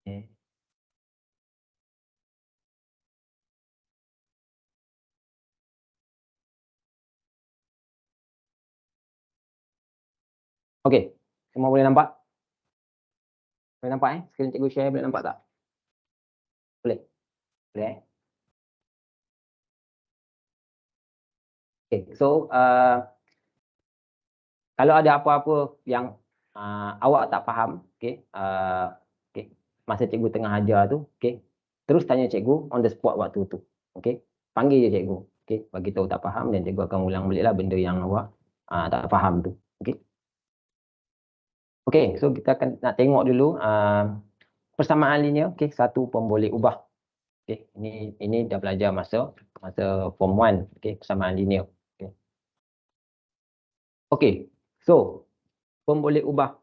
Okay. Okey, semua boleh nampak? Boleh nampak skrin cikgu share boleh nampak tak? Boleh? Boleh Okey, so, kalau ada apa-apa yang, awak tak faham, okey, okey, masa cikgu tengah ajar tu, okey, terus tanya cikgu on the spot waktu tu, okey. Panggil je cikgu, okey, bagi tahu tak faham dan cikgu akan ulang baliklah benda yang awak, tak faham tu, okey. Okey, so kita akan nak tengok dulu, persamaan linear, okey, satu pun boleh ubah. Okey, ini dah belajar masa form 1, okey, persamaan linear, okey. Okey, so pun boleh ubah.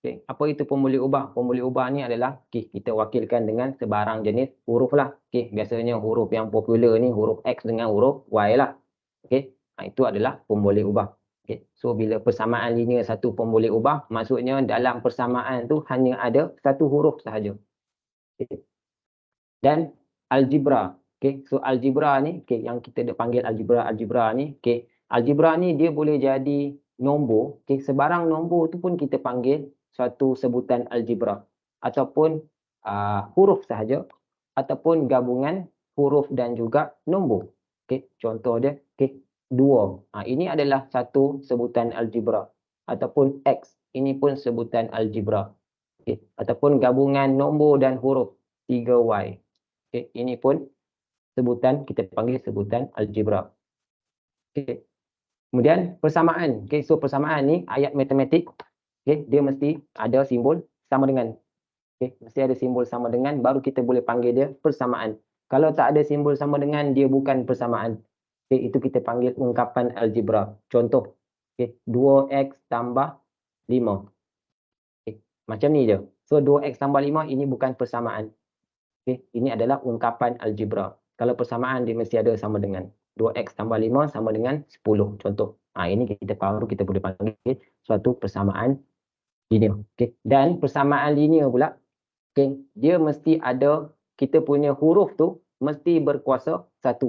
Okey, apa itu pun boleh ubah? Pun boleh ubah ni adalah, okey, kita wakilkan dengan sebarang jenis huruf lah. Okey, biasanya huruf yang popular ni huruf X dengan huruf Y lah. Okey, itu adalah pun boleh ubah. Okey, so bila persamaan linear satu pun boleh ubah, maksudnya dalam persamaan tu hanya ada satu huruf sahaja. Okey. Dan algebra, okey, so algebra ni, okey, yang kita panggil algebra ni, okey, algebra ni dia boleh jadi nombor, okey, sebarang nombor tu pun kita panggil suatu sebutan algebra ataupun, huruf sahaja ataupun gabungan huruf dan juga nombor. Okey, contoh dia, okey, 2, ini adalah satu sebutan algebra ataupun X, ini pun sebutan algebra, okey, ataupun gabungan nombor dan huruf 3Y. Okey, ini pun sebutan kita panggil sebutan algebra. Okey. Kemudian persamaan. Okey, so persamaan ni ayat matematik, okey, dia mesti ada simbol sama dengan. Okey, mesti ada simbol sama dengan baru kita boleh panggil dia persamaan. Kalau tak ada simbol sama dengan dia bukan persamaan. Okey, itu kita panggil ungkapan algebra. Contoh, okey, 2x tambah 5. Okey, macam ni je. So 2x tambah 5 ini bukan persamaan. Okey, ini adalah ungkapan algebra. Kalau persamaan dia mesti ada sama dengan 2x tambah 5 sama dengan 10 contoh. Ini kita baru kita boleh panggil suatu persamaan linear. Okey. Dan persamaan linear pula, okey, dia mesti ada kita punya huruf tu mesti berkuasa 1.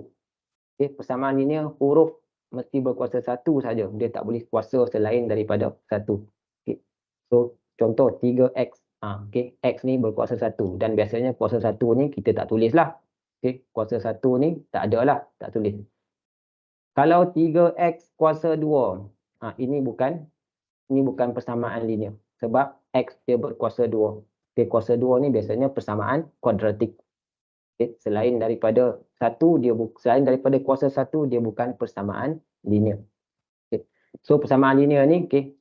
Okey, persamaan linear huruf mesti berkuasa 1 saja. Dia tak boleh kuasa selain daripada 1. Okey. So contoh 3x. Okey, x ni berkuasa 1 dan biasanya kuasa 1 ni kita tak tulislah. Okey, kuasa 1 ni tak ada lah, tak tulis. Kalau 3x kuasa 2, ini bukan persamaan linear sebab x dia berkuasa 2. Okey, kuasa 2 ni biasanya persamaan kuadratik. Okey, selain daripada kuasa 1 dia bukan persamaan linear. Okey. So persamaan linear ni, okey,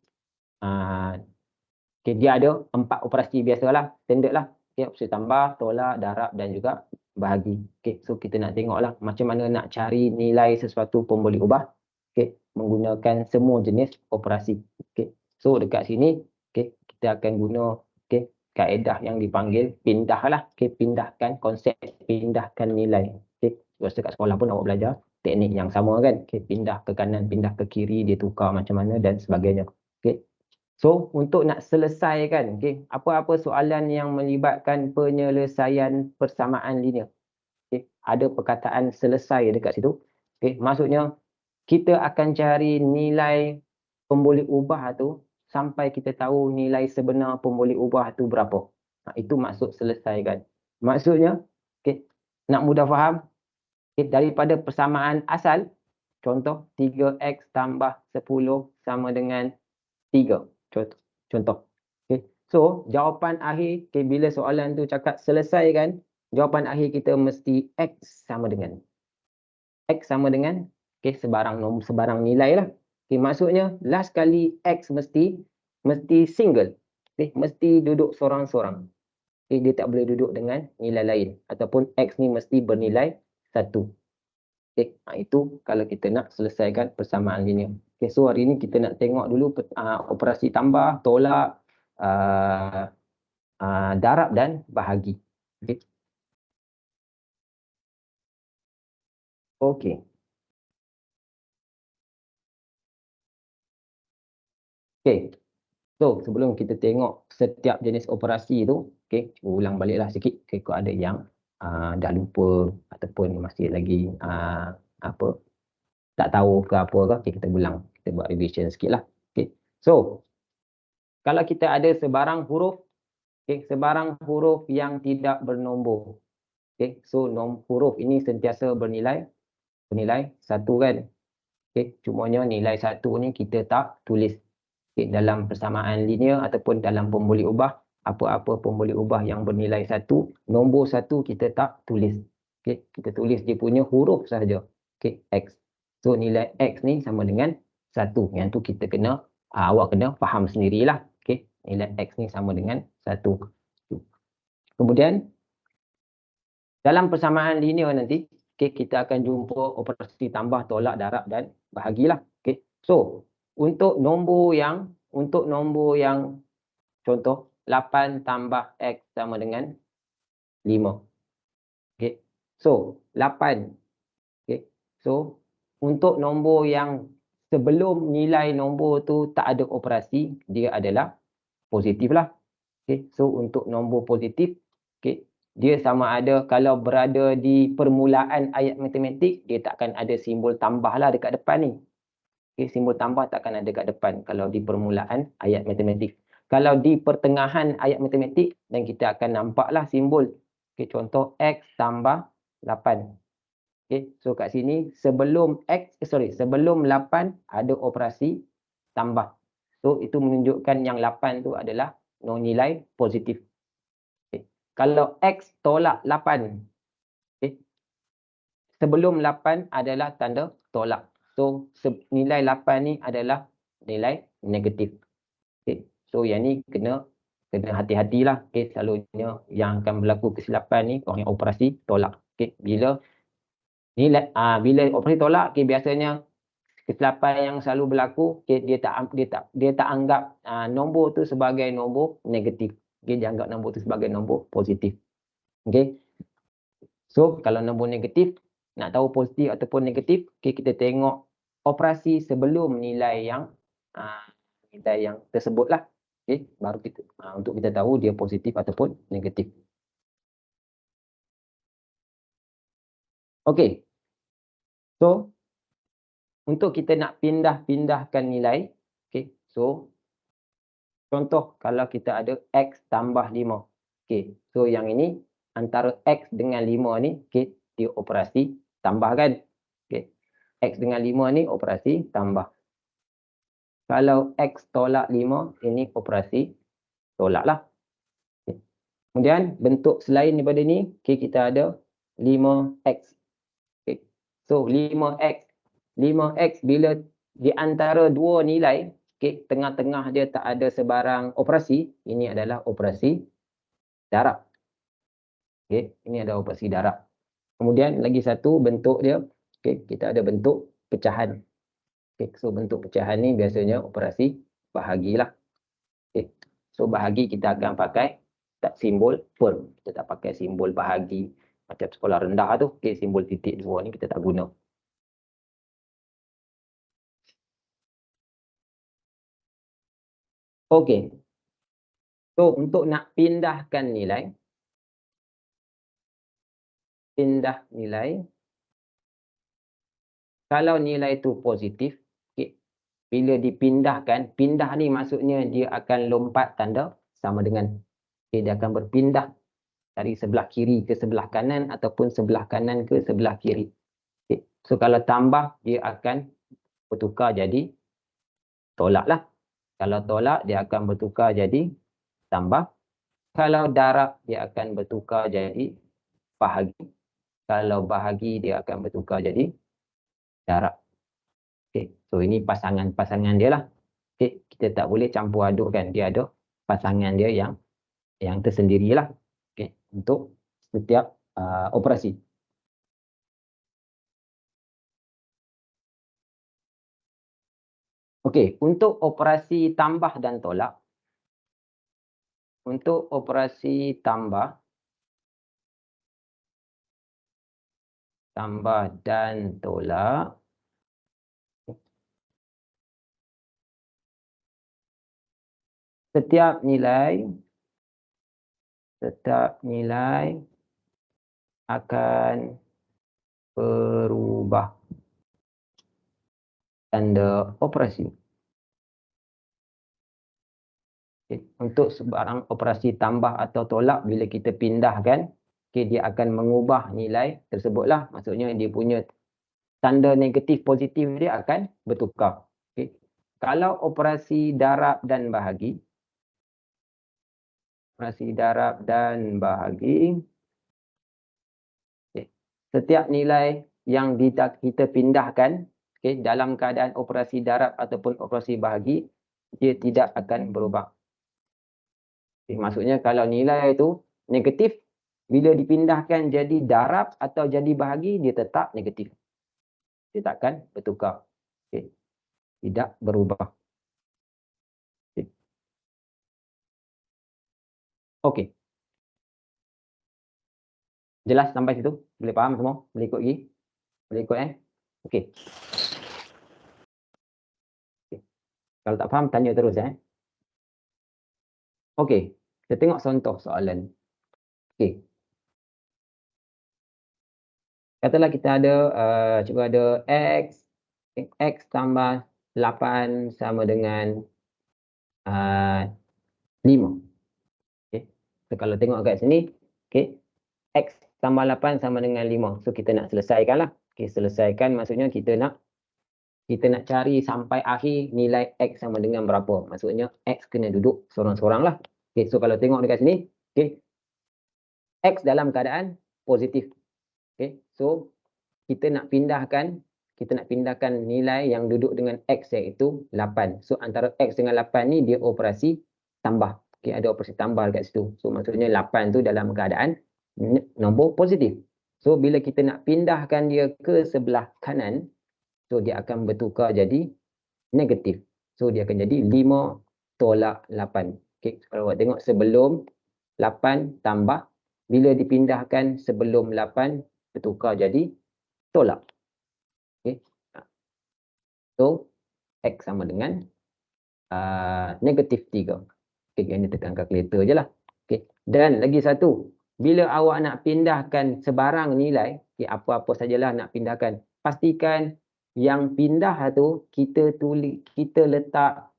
okey, dia ada 4 operasi biasalah, standard lah. Okey, operasi tambah, tolak, darab dan juga bahagi. Okey, so kita nak tengoklah macam mana nak cari nilai sesuatu pun boleh ubah. Okey, menggunakan semua jenis operasi. Okey. So dekat sini, okey, kita akan guna, okey, kaedah yang dipanggil pindah lah. Okey, pindahkan konsep, pindahkan nilai. Okey, biasa kat sekolah pun awak belajar teknik yang sama kan. Okey, pindah ke kanan, pindah ke kiri, dia tukar macam mana dan sebagainya. Okey. So, untuk nak selesaikan, okey, apa-apa soalan yang melibatkan penyelesaian persamaan linear. Okey, ada perkataan selesai dekat situ. Okey, maksudnya kita akan cari nilai pemboleh ubah tu sampai kita tahu nilai sebenar pemboleh ubah tu berapa. Itu maksud selesaikan. Maksudnya, okey, nak mudah faham, okey, daripada persamaan asal, contoh 3x tambah 10 sama dengan 3. Contoh. Okey. So, jawapan akhir, okey, bila soalan tu cakap selesaikan, jawapan akhir kita mesti X sama dengan. X sama dengan, okey, sebarang nilai lah. Okey, maksudnya last kali X mesti single. Okey, mesti duduk sorang-sorang. Okey, dia tak boleh duduk dengan nilai lain ataupun X ni mesti bernilai 1. Okey, itu kalau kita nak selesaikan persamaan linear. Okey, so hari ni kita nak tengok dulu operasi tambah, tolak, darab dan bahagi. Okey. Okey. Okey. So sebelum kita tengok setiap jenis operasi tu, Okey, cuba ulang baliklah sikit kalau ada yang dah lupa ataupun masih lagi apa, tak tahu ke apa ke, okey, kita ulang, kita buat revision sikitlah. Okey. So, kalau kita ada sebarang huruf, okey, sebarang huruf yang tidak bernombor. Okey, so huruf ini sentiasa bernilai 1 kan. Okey, cumanya nilai 1 ni kita tak tulis. Okey, dalam persamaan linear ataupun dalam pun boleh ubah, apa-apa pun boleh ubah yang bernilai 1, nombor 1 kita tak tulis. Okey, kita tulis dia punya huruf sahaja. Okey, X. So nilai X ni sama dengan 1. Yang tu kita kena awak kena faham sendirilah. Okey, nilai X ni sama dengan 1. Kemudian dalam persamaan linear nanti, okey, kita akan jumpa operasi tambah, tolak, darab dan bahagilah. Okey. So, untuk nombor yang contoh 8 tambah X sama dengan 5. Okey. So, 8. Okey. So, untuk nombor yang sebelum nilai nombor tu tak ada operasi, dia adalah positif lah. Okey. So, untuk nombor positif, okey, dia sama ada kalau berada di permulaan ayat matematik, dia takkan ada simbol tambah lah dekat depan ni. Okey, simbol tambah takkan ada dekat depan kalau di permulaan ayat matematik. Kalau di pertengahan ayat matematik, dan kita akan nampaklah simbol. Okey, contoh X tambah 8. Okey, so kat sini sebelum sebelum 8 ada operasi tambah. So, itu menunjukkan yang 8 tu adalah nilai positif. Okay. Kalau X tolak 8, okay, sebelum 8 adalah tanda tolak. So, nilai 8 ni adalah nilai negatif. Okay. So, yang ni kena hati-hatilah. Okay. Selalunya yang akan berlaku kesilapan ni, orang yang operasi tolak. Okay. Bila operasi tolak, okay, biasanya kesilapan yang selalu berlaku, okay, dia tak anggap nombor tu sebagai nombor negatif. Okay, dia anggap nombor tu sebagai nombor positif. Okay. So, kalau nombor negatif, nak tahu positif ataupun negatif, okay, kita tengok operasi sebelum nilai yang tersebutlah. Okay, baru kita untuk kita tahu dia positif ataupun negatif. Okay. So, untuk kita nak pindah-pindahkan nilai, okay, so contoh kalau kita ada X tambah 5. Okay, so yang ini antara X dengan 5 ni, okay, dia operasi tambah kan. Okay. X dengan 5 ni operasi tambah. Kalau X tolak 5, ini operasi tolak lah. Okay. Kemudian bentuk selain daripada ni, okay, kita ada 5X. Okay. So 5X. 5X bila di antara dua nilai, okay, tengah-tengah dia tak ada sebarang operasi, ini adalah operasi darab. Okay, ini adalah operasi darab. Kemudian lagi satu bentuk dia, okay, kita ada bentuk pecahan. Okay, so bentuk pecahan ni biasanya operasi bahagilah. Okay. So bahagi kita akan pakai simbol per. Kita tak pakai simbol bahagi macam sekolah rendah tu. Okay, simbol titik dua ni kita tak guna. Okay. So untuk nak pindahkan nilai, kalau nilai tu positif, okay, bila dipindahkan, pindah ni maksudnya dia akan lompat tanda sama dengan. Okay, dia akan berpindah dari sebelah kiri ke sebelah kanan ataupun sebelah kanan ke sebelah kiri. Okay. So kalau tambah, dia akan bertukar jadi tolak lah. Kalau tolak, dia akan bertukar jadi tambah. Kalau darab, dia akan bertukar jadi bahagi. Kalau bahagi, dia akan bertukar jadi darab. Okay. So ini pasangan-pasangan dia lah. Okay. Kita tak boleh campur adukkan. Dia ada pasangan dia yang tersendirilah. Okay. Untuk setiap operasi. Okey, untuk operasi tambah dan tolak. Untuk operasi tambah dan tolak. Setiap nilai Tetap nilai akan berubah tanda operasi. Okay. Untuk sebarang operasi tambah atau tolak, bila kita pindahkan, okay, dia akan mengubah nilai tersebutlah. Maksudnya dia punya tanda negatif positif dia akan bertukar. Okay. Kalau operasi darab dan bahagi, okay, setiap nilai yang kita pindahkan, okay, dalam keadaan operasi darab ataupun operasi bahagi, dia tidak akan berubah. Okay, maksudnya kalau nilai itu negatif, bila dipindahkan jadi darab atau jadi bahagi, dia tetap negatif. Dia takkan bertukar. Okay. Tidak berubah. Okay. Okay. Jelas sampai situ? Boleh faham semua? Boleh ikut lagi? Boleh ikut Okey. Okay. Kalau tak faham, tanya terus Okey. Kita tengok contoh soalan. Okey. Katalah kita ada, cuba ada X tambah 8 sama dengan 5. Okay. So, kalau tengok kat sini, okay, X tambah 8 sama dengan 5. So, kita nak selesaikan lah. Okay, selesaikan maksudnya kita nak cari sampai akhir nilai X sama dengan berapa. Maksudnya X kena duduk sorang-sorang lah. Okay, so kalau tengok dekat sini, okay, X dalam keadaan positif. Okay, so kita nak pindahkan nilai yang duduk dengan X iaitu 8. So antara X dengan 8 ni dia operasi tambah. Okay, ada operasi tambah dekat situ. So maksudnya 8 tu dalam keadaan nombor positif. So bila kita nak pindahkan dia ke sebelah kanan, so dia akan bertukar jadi negatif. So dia akan jadi 5 tolak 8. Okay, kalau awak tengok sebelum 8 tambah, bila dipindahkan sebelum 8 bertukar jadi tolak. Okay. So X sama dengan negatif 3. Okay, ini tekan kalkulator je lah. Okay. Dan lagi satu, bila awak nak pindahkan sebarang nilai, okay, apa-apa sajalah nak pindahkan, pastikan yang pindah tu kita letak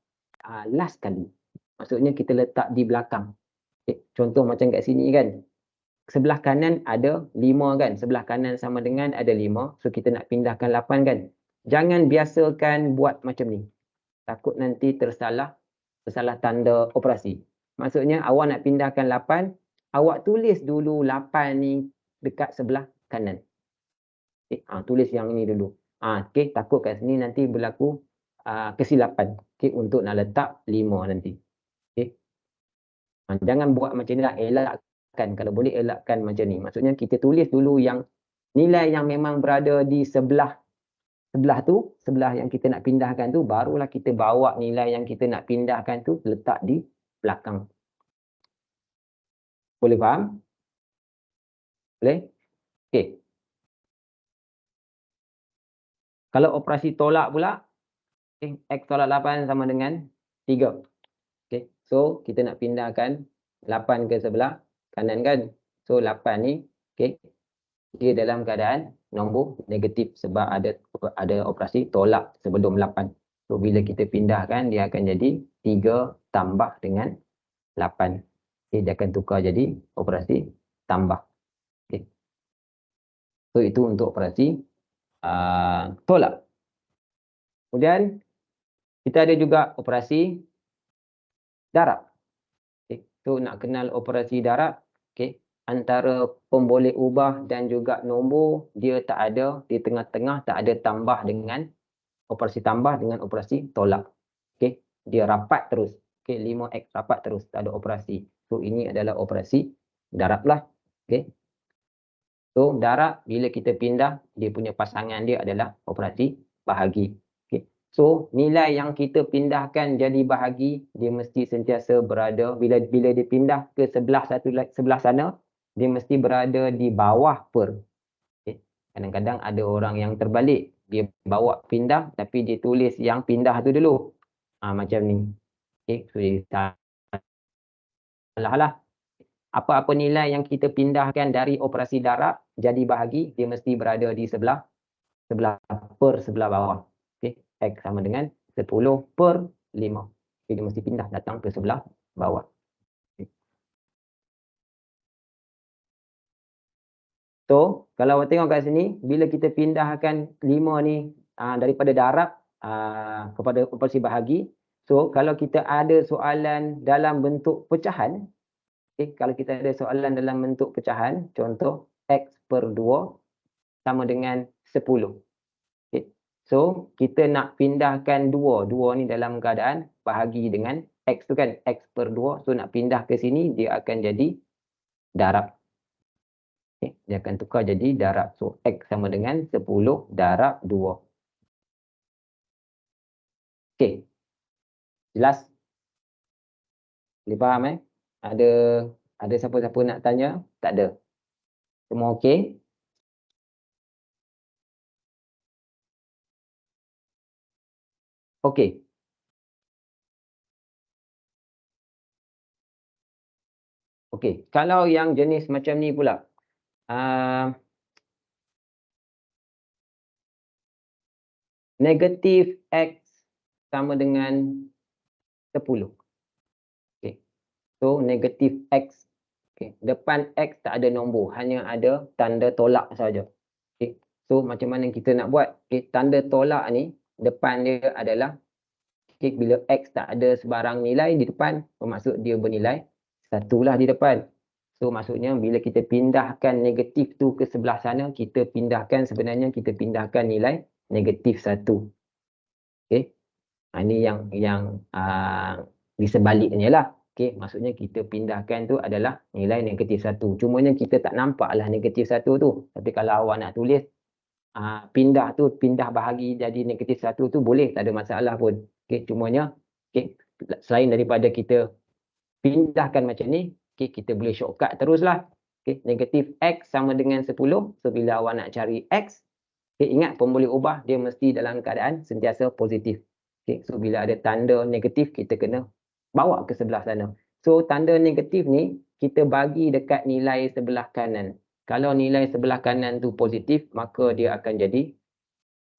last kali. Maksudnya kita letak di belakang. Okay. Contoh macam kat sini kan, sebelah kanan ada 5 kan, sebelah kanan sama dengan ada 5, so kita nak pindahkan 8 kan. Jangan biasakan buat macam ni. Takut nanti tersalah tanda operasi. Maksudnya awak nak pindahkan 8, awak tulis dulu 8 ni dekat sebelah kanan. Okay, tulis yang ini dulu. Okay, takut kat sini nanti berlaku kesilapan. Okay, untuk nak letak 5 nanti. Okay. Jangan buat macam ni lah, elakkan. Kalau boleh elakkan macam ni. Maksudnya kita tulis dulu yang nilai yang memang berada di sebelah yang kita nak pindahkan tu, barulah kita bawa nilai yang kita nak pindahkan tu letak di belakang. Boleh faham? Boleh? Okey. Kalau operasi tolak pula, okay, X tolak 8 sama dengan 3. Okay. So, kita nak pindahkan 8 ke sebelah kanan kan. So, 8 ni, okay, dia dalam keadaan nombor negatif sebab ada operasi tolak sebelum 8. So, bila kita pindahkan, dia akan jadi 3 tambah dengan 8. Okay, dia akan tukar jadi operasi tambah. Okay. So, itu untuk operasi tolak. Kemudian, kita ada juga operasi darab. Okay. So, nak kenal operasi darab, okay, antara pemboleh ubah dan juga nombor, dia tak ada, di tengah-tengah tak ada tambah dengan operasi tambah dengan operasi tolak. Okay. Dia rapat terus. Okay. 5X rapat terus, tak ada operasi. So, ini adalah operasi darab lah. Okay. So, darab bila kita pindah, dia punya pasangan dia adalah operasi bahagi. Okay. So, nilai yang kita pindahkan jadi bahagi, dia mesti sentiasa berada, bila dipindah ke sebelah sana, dia mesti berada di bawah per. Okay. Kadang-kadang ada orang yang terbalik, dia bawa pindah tapi dia tulis yang pindah tu dulu. Macam ni. Okay. So, dia salah lah. apa-apa nilai yang kita pindahkan dari operasi darab jadi bahagi, dia mesti berada di sebelah bawah. Okey, X sama dengan 10/5. Okay, dia mesti pindah datang ke sebelah bawah. Okay. So, kalau awak tengok kat sini, bila kita pindahkan 5 ni daripada darab kepada operasi bahagi, so kalau kita ada soalan dalam bentuk pecahan, kalau kita ada soalan dalam bentuk pecahan, contoh X/2 sama dengan 10. Okay. So, kita nak pindahkan 2 ni dalam keadaan bahagi dengan X tu kan, X/2. So, nak pindah ke sini, dia akan jadi darab. Okay. Dia akan tukar jadi darab. So, X sama dengan 10 darab 2. Okay. Jelas? Boleh faham Ada siapa-siapa nak tanya? Tak ada. Semua okey? Okey. Okey. Kalau yang jenis macam ni pula. Negatif X sama dengan 10. Okay. So, negatif X. Okay. Depan X tak ada nombor. Hanya ada tanda tolak saja. Okay. So, macam mana kita nak buat? Okay. Tanda tolak ni, depan dia adalah, okay, bila X tak ada sebarang nilai di depan, bermaksud dia bernilai 1 lah di depan. So, maksudnya bila kita pindahkan negatif tu ke sebelah sana, sebenarnya kita pindahkan nilai negatif 1. Okay. Ini yang di sebaliknya lah. Okay. Maksudnya kita pindahkan tu adalah nilai negatif 1. Cumanya kita tak nampak lah negatif 1 tu. Tapi kalau awak nak tulis, pindah bahagi jadi negatif 1 tu boleh, tak ada masalah pun. Okay. Cumanya, okay, selain daripada kita pindahkan macam ni, okay, kita boleh shortcut teruslah. Okay. Negatif X sama dengan 10. So, bila awak nak cari X, okay, ingat pemboleh ubah dia mesti dalam keadaan sentiasa positif. Okay. So, bila ada tanda negatif, kita kena bawa ke sebelah sana. So, tanda negatif ni, kita bagi dekat nilai sebelah kanan. Kalau nilai sebelah kanan tu positif, maka dia akan jadi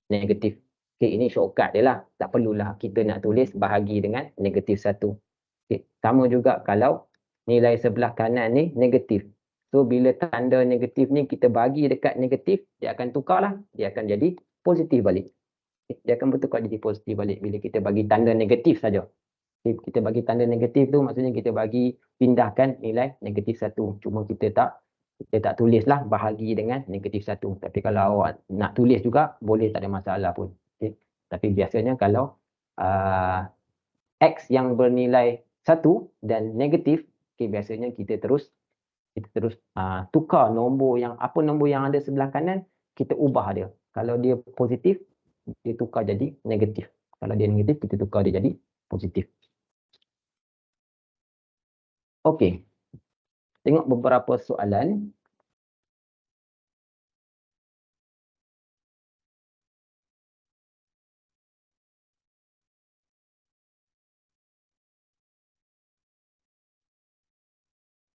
negatif. Okay, ini shortcut dia lah. Tak perlulah kita nak tulis bahagi dengan negatif 1. Okay. Sama juga kalau nilai sebelah kanan ni negatif. So, bila tanda negatif ni kita bagi dekat negatif, dia akan tukarlah. Dia akan jadi positif balik. Dia akan bertukar jadi positif balik bila kita bagi tanda negatif saja. Kita bagi tanda negatif tu maksudnya kita bagi pindahkan nilai negatif 1. Cuma kita tak tulislah bahagi dengan negatif 1. Tapi kalau awak nak tulis juga, boleh, tak ada masalah pun. Okay. Tapi biasanya kalau X yang bernilai 1 dan negatif, okay, biasanya kita terus tukar nombor yang ada sebelah kanan, kita ubah dia. Kalau dia positif, dia tukar jadi negatif. Kalau dia negatif, kita tukar dia jadi positif. Okey. Tengok beberapa soalan.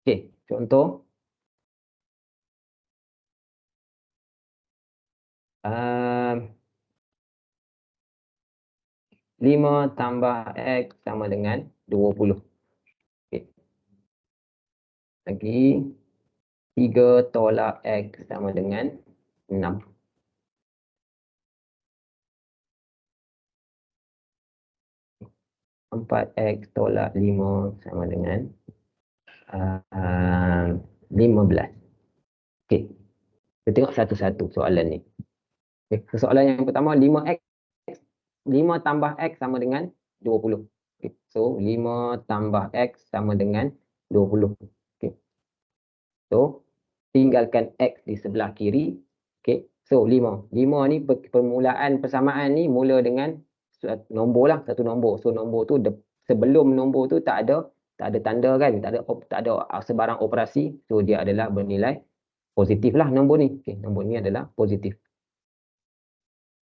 Okey, contoh 5 tambah X sama dengan 20. Okay. Lagi 3 tolak X sama dengan 6. 4X tolak 5 sama dengan 15. Okey. Kita tengok satu-satu soalan ni. Okay. Soalan yang pertama, 5 tambah X sama dengan 20. Okay. So, 5 tambah X sama dengan 20. Okay. So, tinggalkan X di sebelah kiri. Okay. So, 5. 5 ni permulaan persamaan ni mula dengan nombor lah, satu nombor. So, nombor tu sebelum nombor tu tak ada tanda kan, tak ada sebarang operasi. So, dia adalah bernilai positif lah nombor ni. Okay. Nombor ni adalah positif.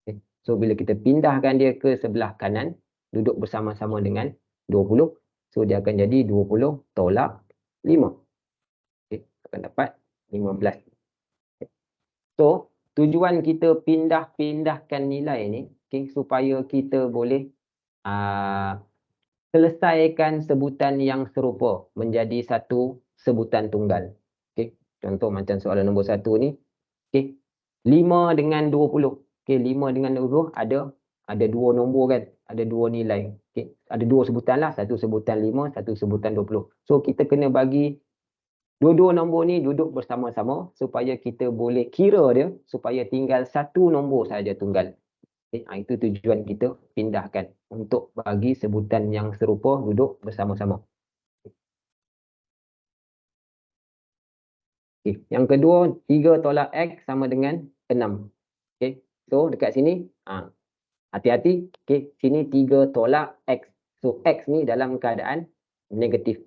Okay. So, bila kita pindahkan dia ke sebelah kanan, duduk bersama-sama dengan 20. So, dia akan jadi 20 tolak 5. akan dapat 15. So, tujuan kita pindah-pindahkan nilai ni, okay, supaya kita boleh selesaikan sebutan yang serupa menjadi satu sebutan tunggal. Okay. Contoh macam soalan nombor 1 ni. Okay. 5 dengan 20. Okay. 5 dengan 20 ada dua nombor kan. Ada dua nilai. Okay. Ada dua sebutan lah. Satu sebutan 5, satu sebutan 20. So, kita kena bagi dua-dua nombor ni duduk bersama-sama supaya kita boleh kira dia supaya tinggal satu nombor saja tunggal. Okay, itu tujuan kita pindahkan untuk bagi sebutan yang serupa duduk bersama-sama. Okay. Yang kedua, 3 tolak X sama dengan 6. Okay. So, dekat sini, hati-hati. Okay. Sini 3 tolak X. So, X ni dalam keadaan negatif.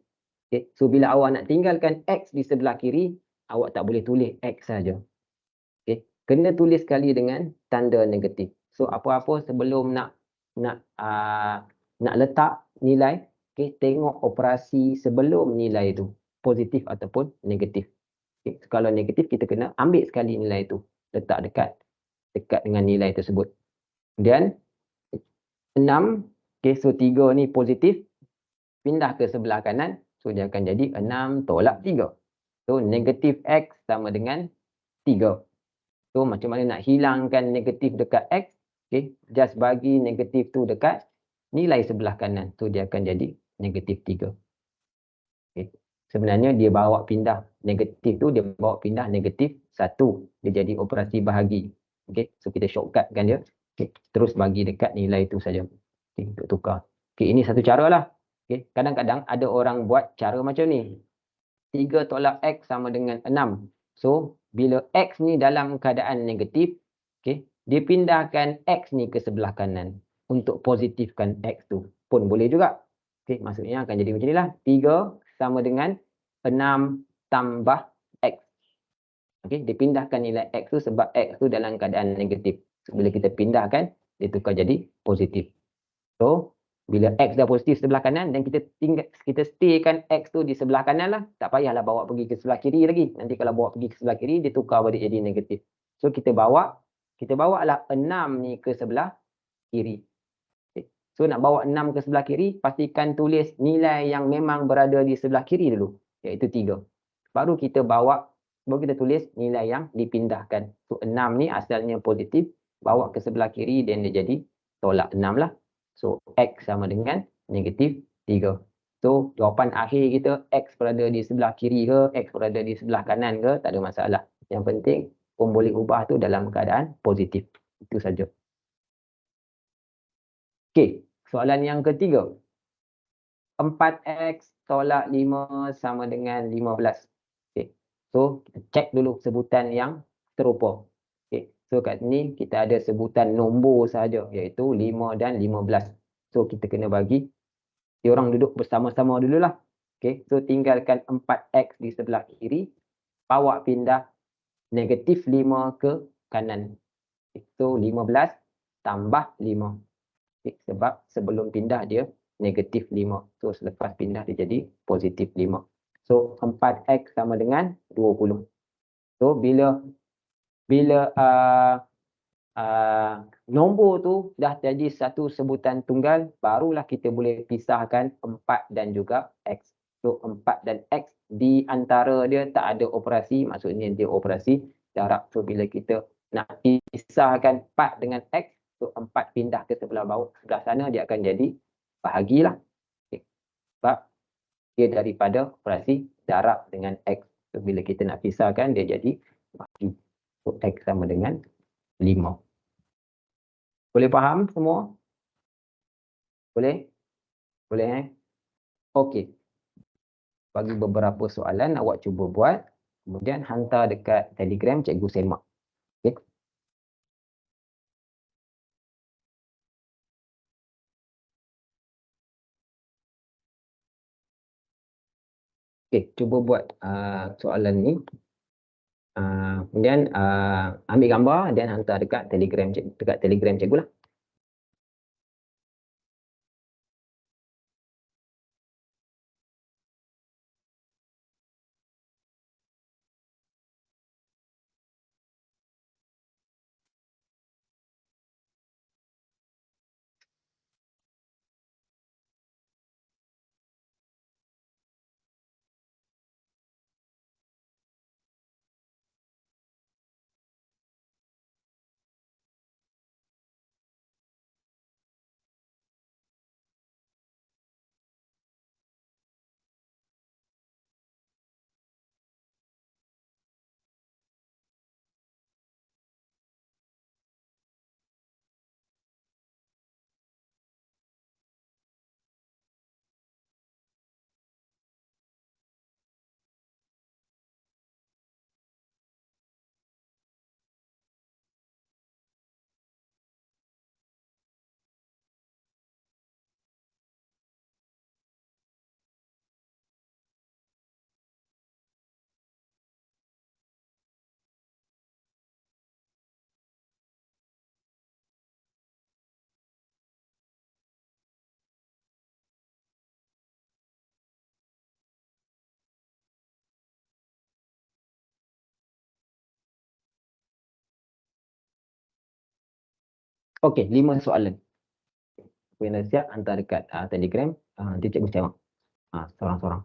Okay. So, bila awak nak tinggalkan X di sebelah kiri, awak tak boleh tulis X saja. Okay. Kena tulis sekali dengan tanda negatif. So, apa-apa sebelum nak letak nilai, okay, tengok operasi sebelum nilai itu, positif ataupun negatif. Okay. So, kalau negatif, kita kena ambil sekali nilai itu, letak dekat dengan nilai tersebut. Kemudian, 6, okay, so 3 ni positif, pindah ke sebelah kanan, so dia akan jadi 6 tolak 3. So, negatif X sama dengan 3. So, macam mana nak hilangkan negatif dekat X? Okay, just bagi negatif tu dekat nilai sebelah kanan. So, dia akan jadi negatif 3. Okay. Sebenarnya, dia bawa pindah negatif tu, dia bawa pindah negatif 1. Dia jadi operasi bahagi. Okay. So, kita shortcutkan dia. Okay. Terus bagi dekat nilai tu saja. Okay. Untuk tukar. Okay. Ini satu cara lah. Okay. Kadang-kadang ada orang buat cara macam ni. 3 tolak X sama dengan 6. So, bila X ni dalam keadaan negatif, okay, dia pindahkan X ni ke sebelah kanan untuk positifkan X tu. Pun boleh juga. Okay, maksudnya akan jadi macam inilah. 3 sama dengan 6 tambah X. Okay, dia pindahkan nilai X tu sebab X tu dalam keadaan negatif. So, bila kita pindahkan, dia tukar jadi positif. So, bila X dah positif sebelah kanan dan kita staykan X tu di sebelah kanan lah. Tak payahlah bawa pergi ke sebelah kiri lagi. Nanti kalau bawa pergi ke sebelah kiri, dia tukar balik jadi negatif. So, kita bawa lah 6 ni ke sebelah kiri. Okay. So, nak bawa 6 ke sebelah kiri, pastikan tulis nilai yang memang berada di sebelah kiri dulu. Iaitu 3. Baru kita tulis nilai yang dipindahkan. So, 6 ni asalnya positif. Bawa ke sebelah kiri dan dia jadi tolak 6 lah. So, X sama dengan negatif 3. So, jawapan akhir kita X berada di sebelah kiri ke, X berada di sebelah kanan ke, tak ada masalah. Yang penting, pun boleh ubah tu dalam keadaan positif. Itu saja. Okey, soalan yang ketiga. 4X tolak 5 sama dengan 15. Okey. So, kita cek dulu sebutan yang serupa. Okey. So, kat sini kita ada sebutan nombor saja, iaitu 5 dan 15. So, kita kena bagi dia orang duduk bersama-sama dululah. Okey. So, tinggalkan 4X di sebelah kiri, bawa pindah negatif 5 ke kanan. Okay. So, 15 tambah 5. Okay. Sebab sebelum pindah dia negatif 5. So, selepas pindah dia jadi positif 5. So, 4X sama dengan 20. So, bila nombor tu dah jadi satu sebutan tunggal, barulah kita boleh pisahkan 4 dan juga X. So, 4 dan X di antara dia tak ada operasi, maksudnya dia operasi jarak. So, bila kita nak pisahkan 4 dengan X, so 4 pindah ke sebelah bawah, sebelah sana dia akan jadi bahagilah. Okay. Sebab dia daripada operasi jarak dengan X. So, bila kita nak pisahkan, dia jadi bahagi. So, X sama dengan 5. Boleh faham semua? Boleh? Boleh Okey. Bagi beberapa soalan awak cuba buat, kemudian hantar dekat Telegram cikgu semak. Okey. Okey, cuba buat soalan ni. Kemudian ambil gambar dan hantar dekat Telegram cikgu lah. Okey, 5 soalan. Apa yang dah siap hantar dekat Telegram, nanti cikgu jawab. Sorang-sorang.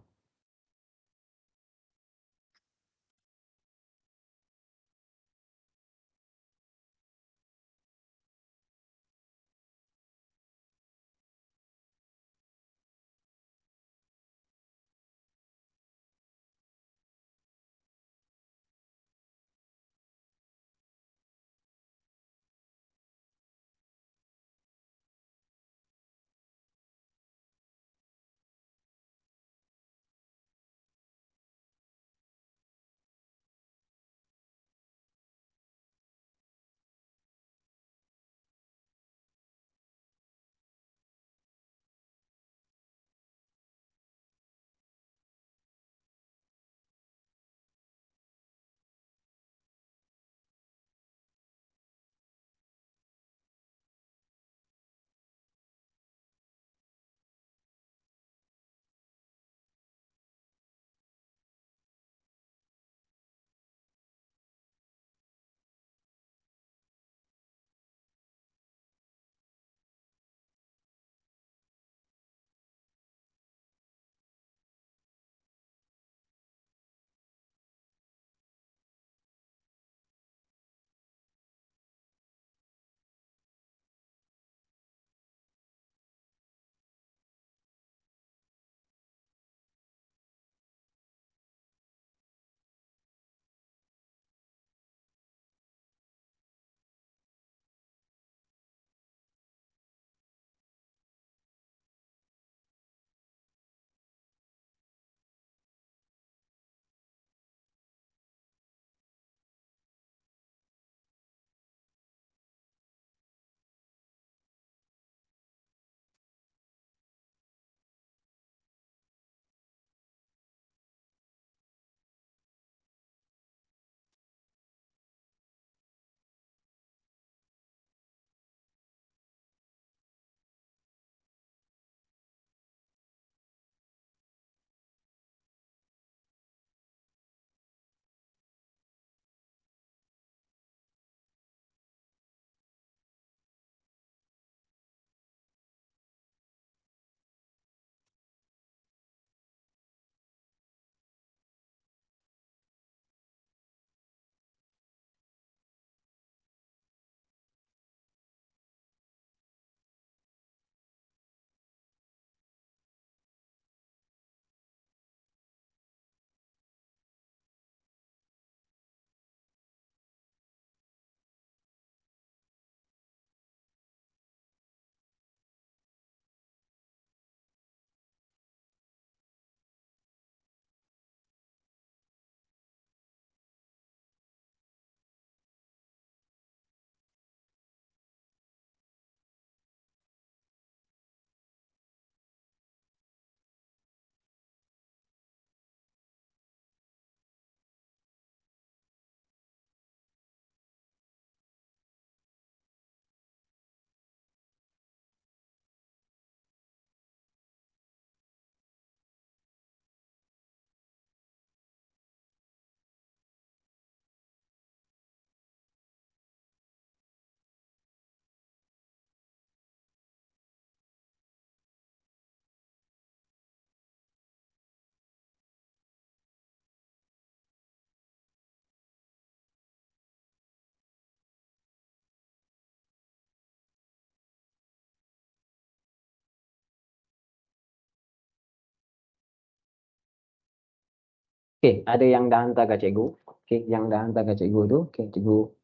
Okey, ada yang dah hantar kat cikgu. Okey, yang dah hantar kat cikgu tu, okey, cikgu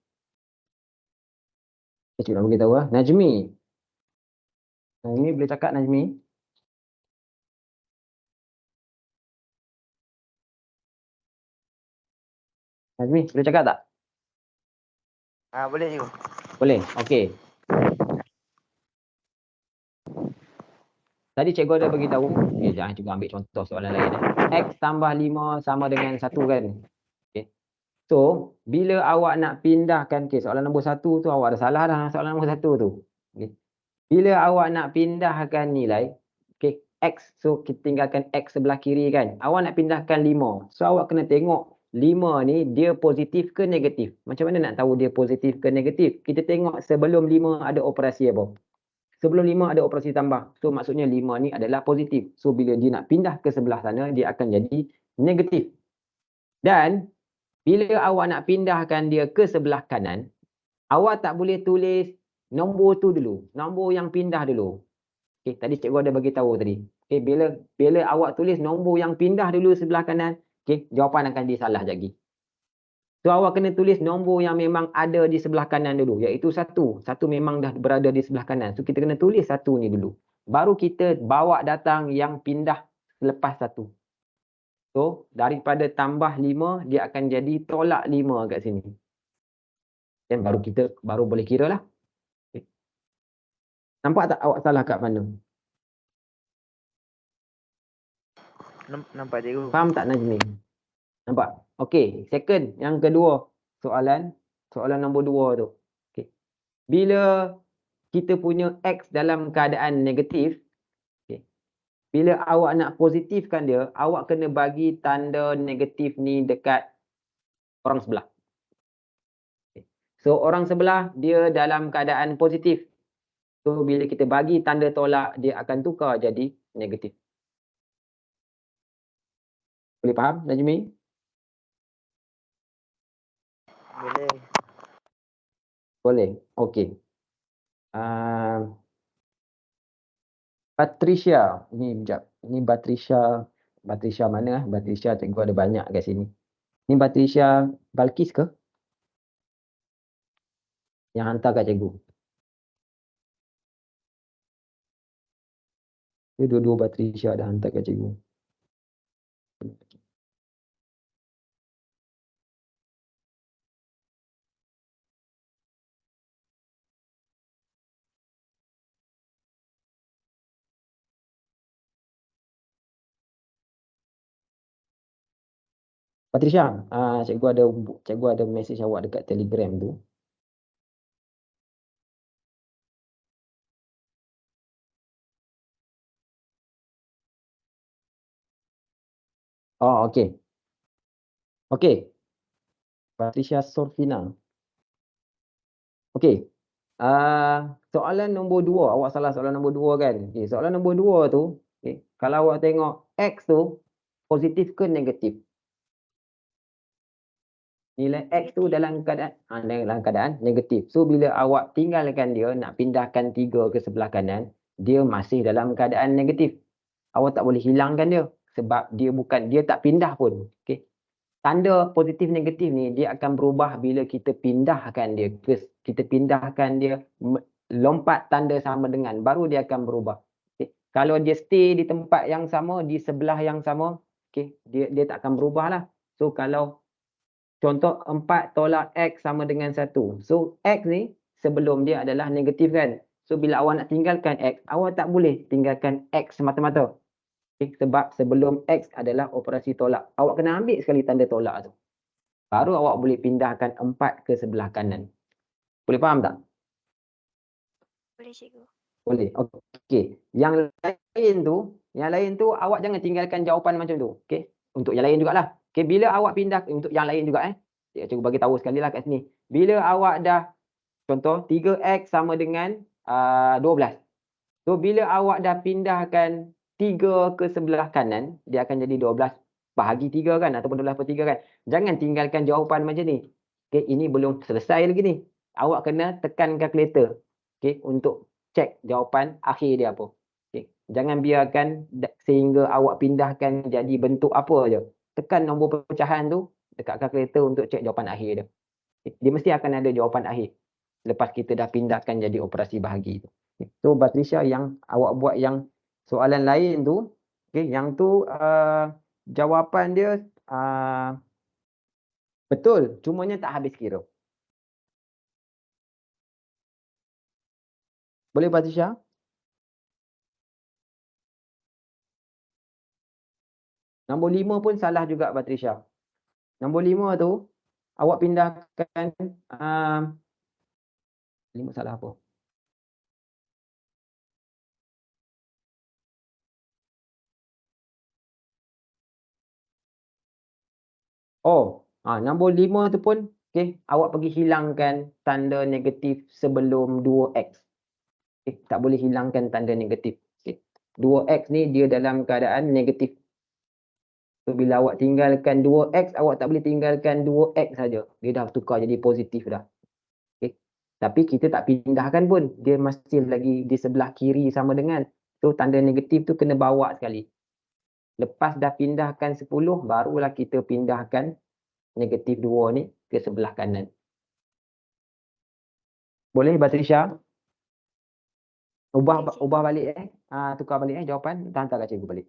nak bagi tahu Najmi. Najmi boleh cakap Najmi? Najmi boleh cakap tak? Boleh cikgu. Boleh, okey. Tadi cikgu ada bagi tahu, jangan cikgu ambil contoh soalan lain X tambah 5 sama dengan 1 kan? Okey. So, bila awak nak pindahkan, okey, soalan nombor 1 tu awak ada salah dah soalan nombor 1 tu. Okey. Bila awak nak pindahkan nilai, okey, X, so kita tinggalkan X sebelah kiri kan. Awak nak pindahkan 5. So awak kena tengok 5 ni dia positif ke negatif? Macam mana nak tahu dia positif ke negatif? Kita tengok sebelum 5 ada operasi apa? Sebelum 5 ada operasi tambah. So maksudnya 5 ni adalah positif. So bila dia nak pindah ke sebelah sana, dia akan jadi negatif. Dan bila awak nak pindahkan dia ke sebelah kanan, awak tak boleh tulis nombor tu dulu. Nombor yang pindah dulu. Okay, tadi cikgu ada bagi tahu tadi. Okay, bila awak tulis nombor yang pindah dulu sebelah kanan, okay, jawapan akan disalah lagi. So awak kena tulis nombor yang memang ada di sebelah kanan dulu, iaitu 1. 1 memang dah berada di sebelah kanan. So kita kena tulis 1 ni dulu. Baru kita bawa datang yang pindah selepas 1. So daripada tambah 5, dia akan jadi tolak 5 kat sini. Dan baru kita boleh kira lah. Okay. Nampak tak awak salah kat mana? Nampak cikgu. Faham tak Najmi? Nampak? Okey, second, yang kedua, soalan nombor 2 tu. Okey. Bila kita punya X dalam keadaan negatif, okay, bila awak nak positifkan dia, awak kena bagi tanda negatif ni dekat orang sebelah. Okay. So orang sebelah dia dalam keadaan positif. So bila kita bagi tanda tolak, dia akan tukar jadi negatif. Boleh faham Najmi? Boleh. Boleh. Okey. Patricia, ni sekejap. Ni Patricia mana? Patricia cikgu ada banyak kat sini. Ni Patricia Balkis ke? Yang hantar kat cikgu. Dia dua-dua Patricia dah hantar kat cikgu. Patricia, cikgu ada mesej awak dekat Telegram tu. Oh, okey. Okey. Patricia Sorfina. Okey. Soalan nombor 2, awak salah soalan nombor 2 kan? Okey, soalan nombor 2 tu, okey, kalau awak tengok X tu positif ke negatif? Nilai X tu dalam keadaan negatif. So bila awak tinggalkan dia nak pindahkan 3 ke sebelah kanan, dia masih dalam keadaan negatif. Awak tak boleh hilangkan dia sebab dia tak pindah pun. Okey. Tanda positif negatif ni dia akan berubah bila kita pindahkan dia lompat tanda sama dengan, baru dia akan berubah. Okay. Kalau dia stay di tempat yang sama, di sebelah yang sama, okay, dia tak akan berubah lah. So kalau contoh 4 tolak X sama dengan 1. So X ni sebelum dia adalah negatif kan. So bila awak nak tinggalkan X, awak tak boleh tinggalkan X semata-mata. Okay, sebab sebelum X adalah operasi tolak. Awak kena ambil sekali tanda tolak tu. Baru awak boleh pindahkan 4 ke sebelah kanan. Boleh faham tak? Boleh cikgu. Boleh. Okey. Yang lain tu awak jangan tinggalkan jawapan macam tu. Okey. Untuk yang lain jugalah. Okey, bila awak pindah untuk yang lain juga cikgu bagi tahu sekali lah kat sini. Bila awak dah contoh 3x sama dengan 12. So bila awak dah pindahkan 3 ke sebelah kanan, dia akan jadi 12 bahagi 3 kan, ataupun 12 per 3 kan. Jangan tinggalkan jawapan macam ni. Okey, ini belum selesai lagi ni. Awak kena tekan kalkulator. Okey, untuk cek jawapan akhir dia apa. Okey, jangan biarkan sehingga awak pindahkan jadi bentuk apa aja. Tekan nombor pecahan tu dekat kalkulator untuk cek jawapan akhir dia. Okay. Dia mesti akan ada jawapan akhir lepas kita dah pindahkan jadi operasi bahagi tu. Okay. So Patricia, yang awak buat yang soalan lain tu, okay, yang tu jawapan dia betul, cumanya tak habis kira. Boleh Patricia? Nombor 5 pun salah juga Patricia. Nombor 5 tu awak pindahkan 5 salah apa? Nombor 5 tu pun, okey, awak pergi hilangkan tanda negatif sebelum 2x. Tak boleh hilangkan tanda negatif. 2x ni dia dalam keadaan negatif. So, bila awak tinggalkan 2x, awak tak boleh tinggalkan 2x saja. Dia dah tukar jadi positif dah. Tapi kita tak pindahkan pun. Dia masih lagi di sebelah kiri sama dengan. So, tanda negatif tu kena bawa sekali. Lepas dah pindahkan 10, barulah kita pindahkan negatif 2 ni ke sebelah kanan. Boleh, Batrisha? Ubah balik tukar balik jawapan, hantar kat cikgu balik.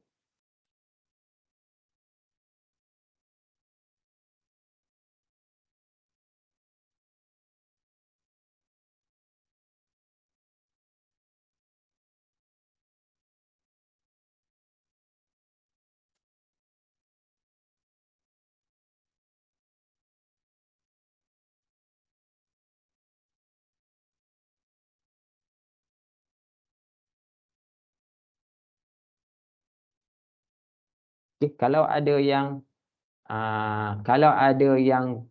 Okay, kalau ada yang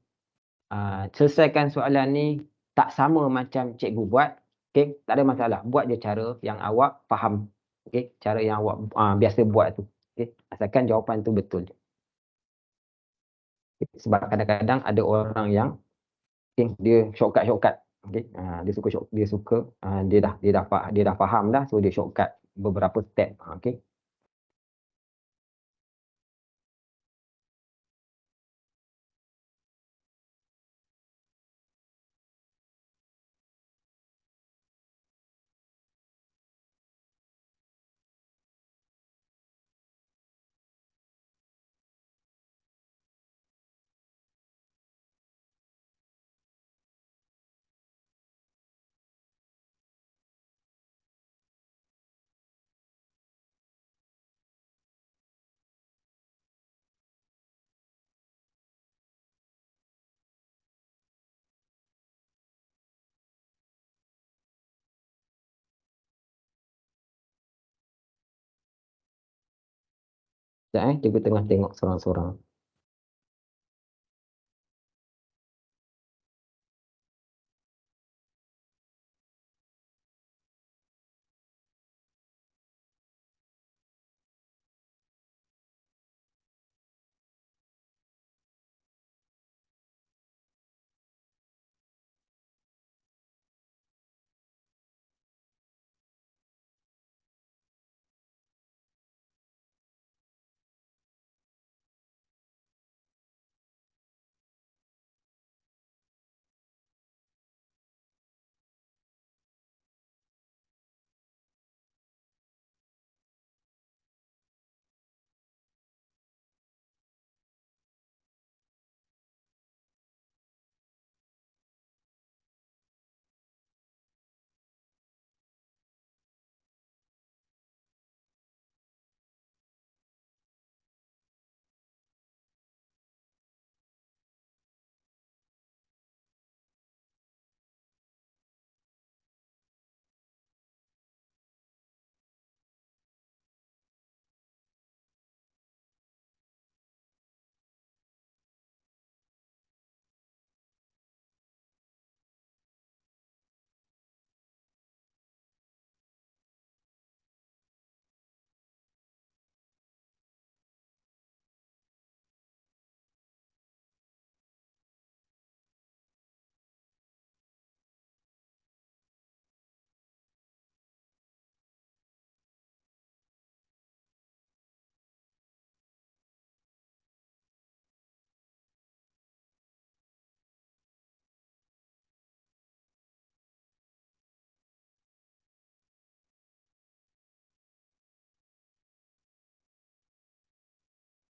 selesaikan soalan ni tak sama macam cikgu buat, okay, tak ada masalah. Buat je cara yang awak faham. Okay, cara yang awak biasa buat tu. Okay, asalkan jawapan tu betul. Okay, sebab kadang-kadang ada orang yang dia shortcut. Okay, dia dah faham dah, so dia shortcut beberapa step. Okay. Sekejap cikgu tengah tengok sorang-sorang.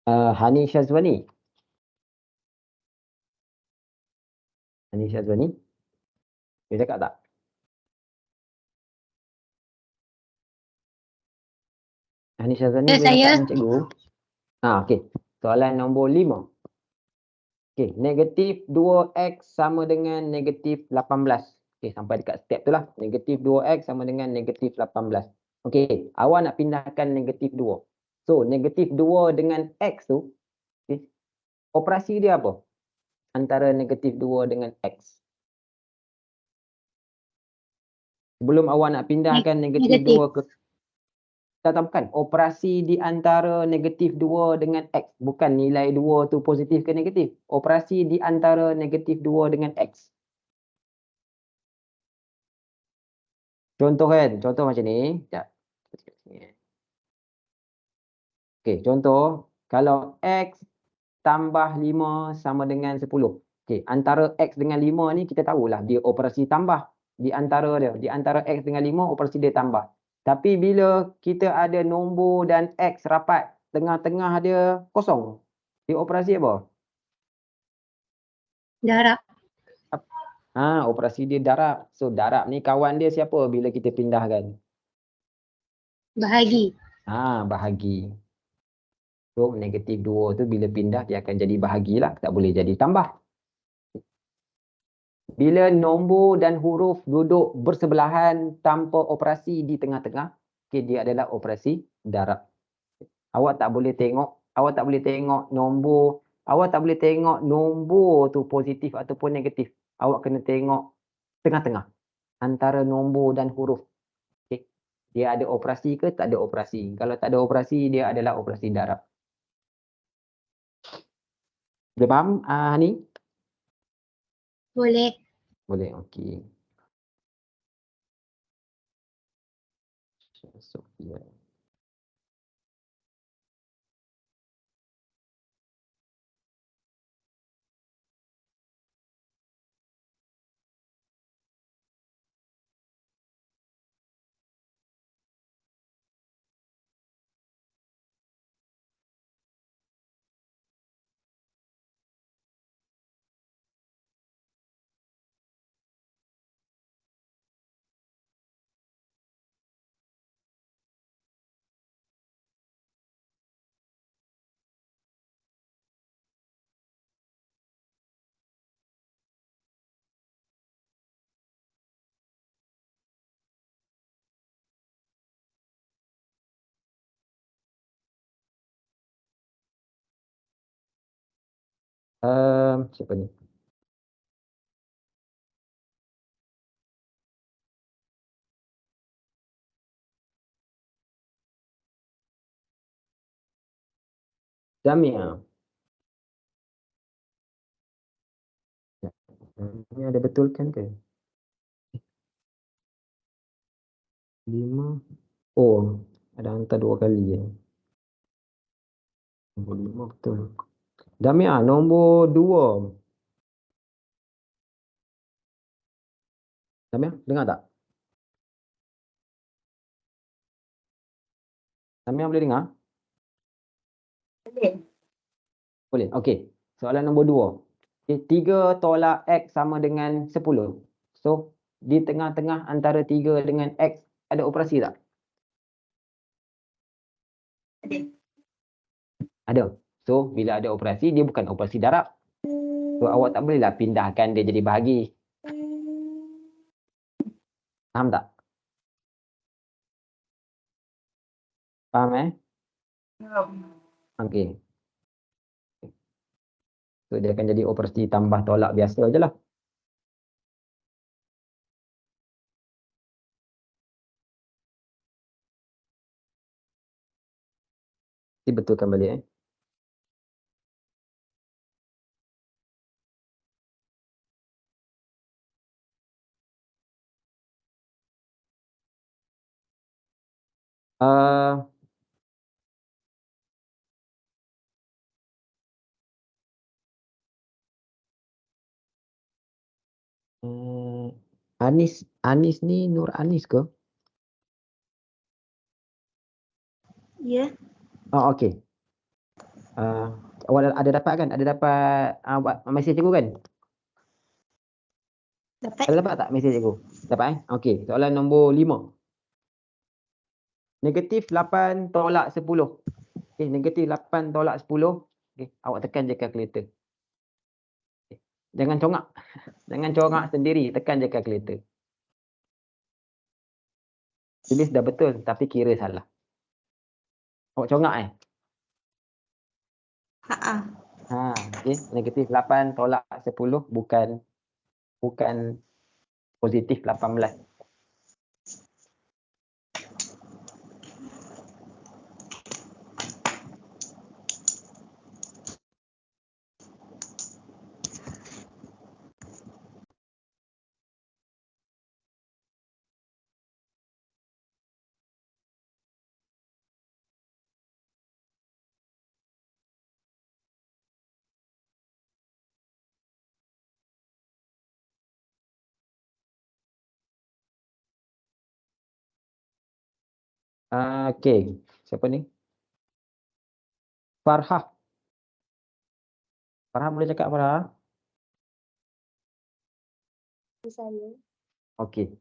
Hani Syazwani. Dia cakap tak? Hani Syazwani boleh saya. cakap dengan cikgu? Okey. Soalan nombor 5. Okey, negatif 2x sama dengan negatif 18. Okey, sampai dekat step tu lah. Negatif 2x sama dengan negatif 18. Okey, awak nak pindahkan negatif 2. So, negatif 2 dengan x tu, okay, Operasi dia apa? Antara negatif 2 dengan X. Sebelum awak nak pindahkan negatif 2 ke... Tak, bukan. Operasi di antara negatif 2 dengan X. Bukan nilai 2 tu positif ke negatif. Operasi di antara negatif 2 dengan X. Contoh kan? Contoh macam ni. Sekejap. Okey, contoh. Kalau X tambah 5 sama dengan 10. Okey, antara X dengan 5 ni kita tahulah dia operasi tambah. Di antara dia. Di antara X dengan 5 operasi dia tambah. Tapi bila kita ada nombor dan X rapat, tengah-tengah dia kosong. Dia operasi apa? Darab. Operasi dia darab. So darab ni kawan dia siapa bila kita pindahkan? Bahagi. Bahagi. So negatif 2 tu bila pindah dia akan jadi bahagilah. Tak boleh jadi tambah. Bila nombor dan huruf duduk bersebelahan tanpa operasi di tengah-tengah, okay, dia adalah operasi darab. Awak tak boleh tengok nombor tu positif ataupun negatif. Awak kena tengok tengah-tengah antara nombor dan huruf. Okay. Dia ada operasi ke tak ada operasi. Kalau tak ada operasi, dia adalah operasi darab. Boleh faham ni? Boleh. Boleh, okey. Sofia. Siapa ni? Jamia. Ini ada betul kan ke? 5. Oh, ada hantar 2 kali. Nombor 5 betul. Jamia, nombor 2. Jamia, dengar tak? Jamia boleh dengar? Boleh. Okey. Soalan nombor 2. Okay, 3 tolak X sama dengan 10. So, di tengah-tengah antara 3 dengan X, ada operasi tak? Ada. So, bila ada operasi, dia bukan operasi darab. So, awak tak bolehlah pindahkan dia jadi bahagi. Faham tak? Faham Okey. So, dia akan jadi operasi tambah tolak biasa je lah. Betulkan balik. Anis ni Nur Anis ke? Ya. Oh, okey. Awak ada dapat kan? Ada dapat mesej cikgu kan? Dapat. Ada dapat tak mesej cikgu? Dapat Okey, soalan nombor 5. Negatif 8 tolak 10. Okey, negatif 8 tolak 10. Okey, awak tekan je kalkulator. Okay. Jangan congak. Jangan congak sendiri, tekan je kalkulator. Tulis dah betul tapi kira salah. Awak congak Okey, negatif 8 tolak 10 bukan positif 18. Okey, siapa ni? Farhah. Farhah boleh cakap Farhah? Saya. Okey.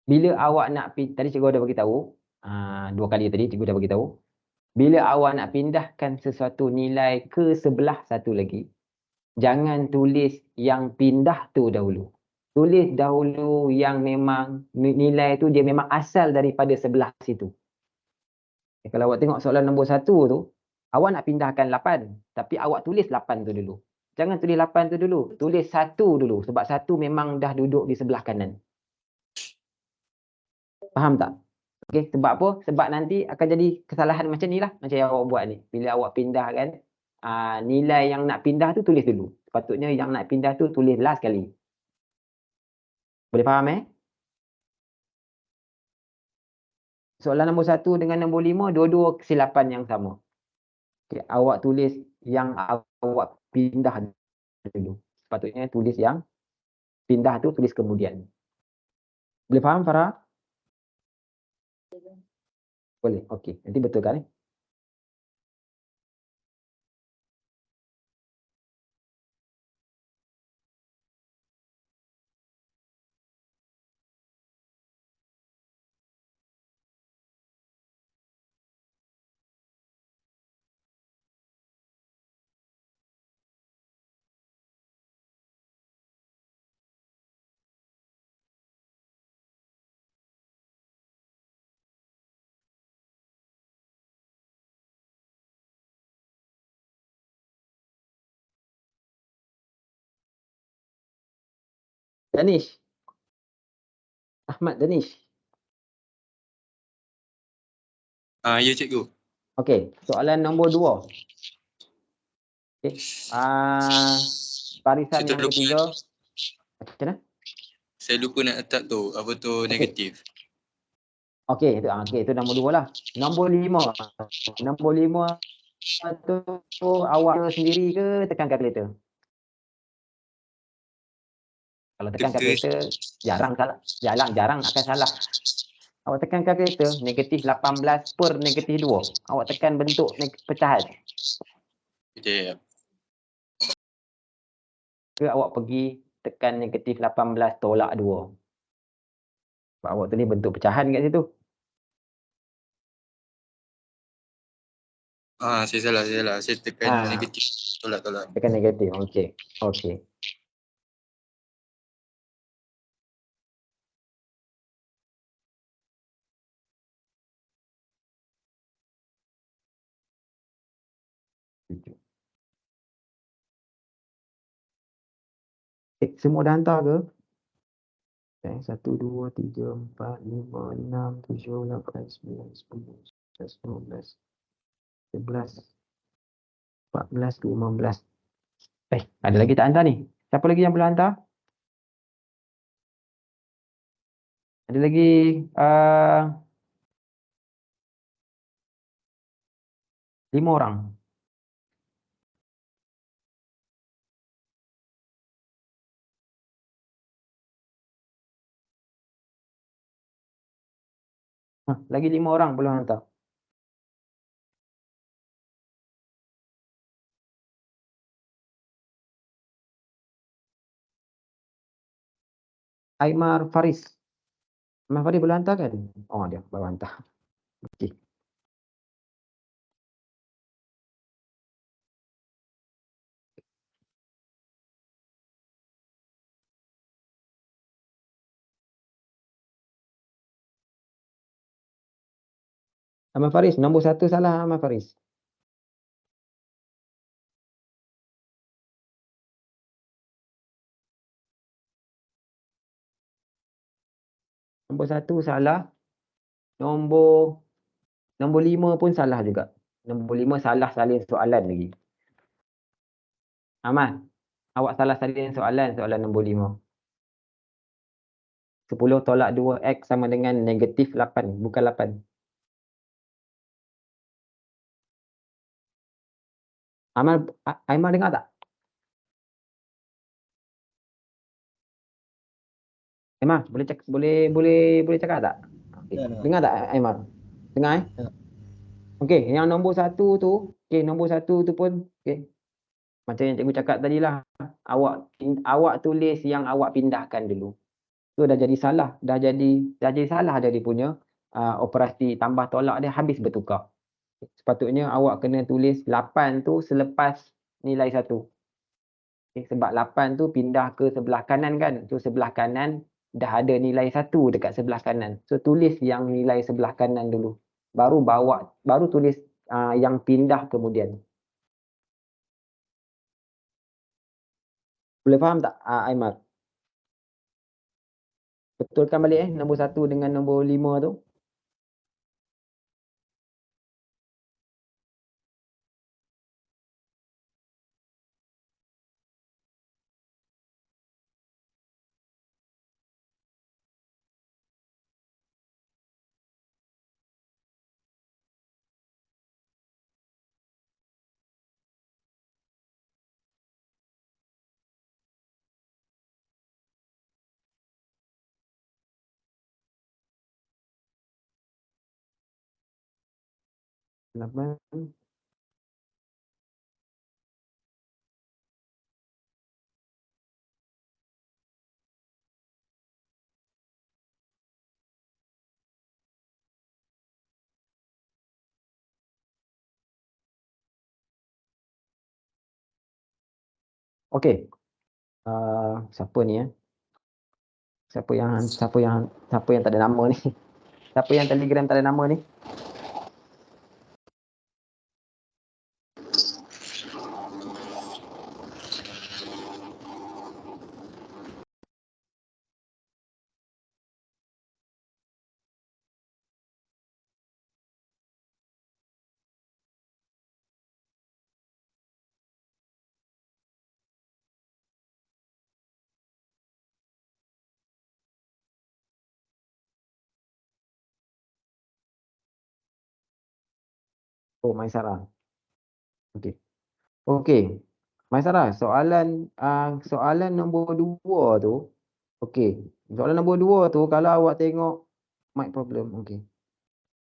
Bila awak nak tadi cikgu dah bagi tahu, 2 kali tadi cikgu dah bagi tahu. Bila awak nak pindahkan sesuatu nilai ke sebelah satu lagi, jangan tulis yang pindah tu dahulu. Tulis dahulu yang memang nilai tu dia memang asal daripada sebelah situ. Kalau awak tengok soalan nombor 1 tu, awak nak pindahkan 8, tapi awak tulis 8 tu dulu. Jangan tulis 8 tu dulu, tulis 1 dulu sebab 1 memang dah duduk di sebelah kanan. Faham tak? Okey, sebab apa? Sebab nanti akan jadi kesalahan macam ni lah, macam yang awak buat ni. Bila awak pindahkan, nilai yang nak pindah tu tulis dulu. Sepatutnya yang nak pindah tu tulis last sekali. Boleh faham Soalan nombor 1 dengan nombor 5, dua-dua kesilapan yang sama. Okey, awak tulis yang awak pindah dulu. Sepatutnya tulis yang pindah tu tulis kemudian. Boleh faham Farah? Boleh. Okey, nanti betulkan Danish. Ahmad Danish. Ya cikgu. Okey, soalan nombor 2. Okey. Barisan Saya yang terlupa. ketiga. Macam mana? Saya lupa nak letak tu, apa tu negatif. Okey, itu okey, itu nombor 2 lah. Nombor 5. Nombor 5 tu awak sendiri ke tekan kalkulator? Kalau tekan kalkulator jarang salah. Jarang akan salah. Awak tekan kalkulator negatif 18 per negatif 2. Awak tekan bentuk pecahan. Sekejap. Ke awak pergi tekan negatif 18 tolak 2. Sebab awak tulis bentuk pecahan kat situ. Saya salah. Saya tekan negatif. Tolak. Tekan negatif. Okey. Okey. Semua dah hantar ke? 1, 2, 3, 4, 5, 6, 7, 8, 9, 10, 11, 12, 13, 14, 15. Ada lagi tak hantar ni? Siapa lagi yang belum hantar? Ada lagi 5 orang. Lagi 5 orang belum hantar. Aimar Faris. Aimar Faris belum hantar kan? Oh, dia baru hantar. Okey. Aimar Faris, nombor 1 salah Aimar Faris. Nombor 1 salah. Nombor 5 pun salah juga. Nombor 5 salah salin soalan lagi. Amal, awak salah salin soalan nombor 5. 10 tolak 2x sama dengan negatif 8, bukan 8. Aiman dengar tak? Aiman, boleh cakap tak? Okey. Dengar tak Aiman? Dengar Dengar. Okey, yang nombor 1 tu, nombor 1 tu pun macam yang cikgu cakap tadilah. Awak tulis yang awak pindahkan dulu. So dah jadi salah, dah jadi salah dia punya operasi tambah tolak dia habis bertukar. Sepatutnya awak kena tulis 8 tu selepas nilai 1. Sebab 8 tu pindah ke sebelah kanan kan. So sebelah kanan dah ada nilai 1 dekat sebelah kanan. So tulis yang nilai sebelah kanan dulu. Baru tulis yang pindah kemudian. Boleh faham tak Aimar? Betulkan balik nombor 1 dengan nombor 5 tu. Kenapa? Okey. Siapa ni Siapa yang tak ada nama ni? Siapa yang Telegram tak ada nama ni? Oh, Maisarah. Okey. Okey. Maisarah, soalan nombor 2 tu. Okey. Soalan nombor 2 tu kalau awak tengok mic problem. Okey.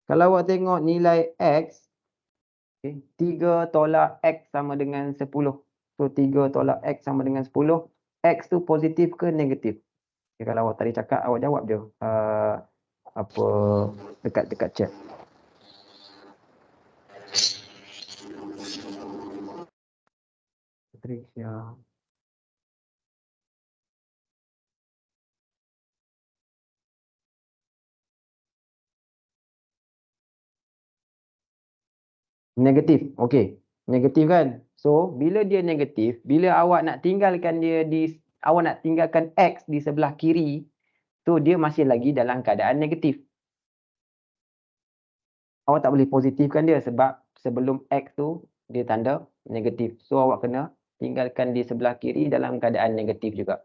Kalau awak tengok nilai x, 3 tolak x sama dengan 10. So 3 tolak x sama dengan 10. X tu positif ke negatif? Okay, kalau awak tadi cakap, awak jawab je. Apa dekat chat. Patricia. Negatif. Okey. Negatif kan? So, bila dia negatif, bila awak nak tinggalkan x di sebelah kiri, tu dia masih lagi dalam keadaan negatif. Awak tak boleh positifkan dia sebab sebelum x tu dia tanda negatif. So awak kena tinggalkan di sebelah kiri dalam keadaan negatif juga.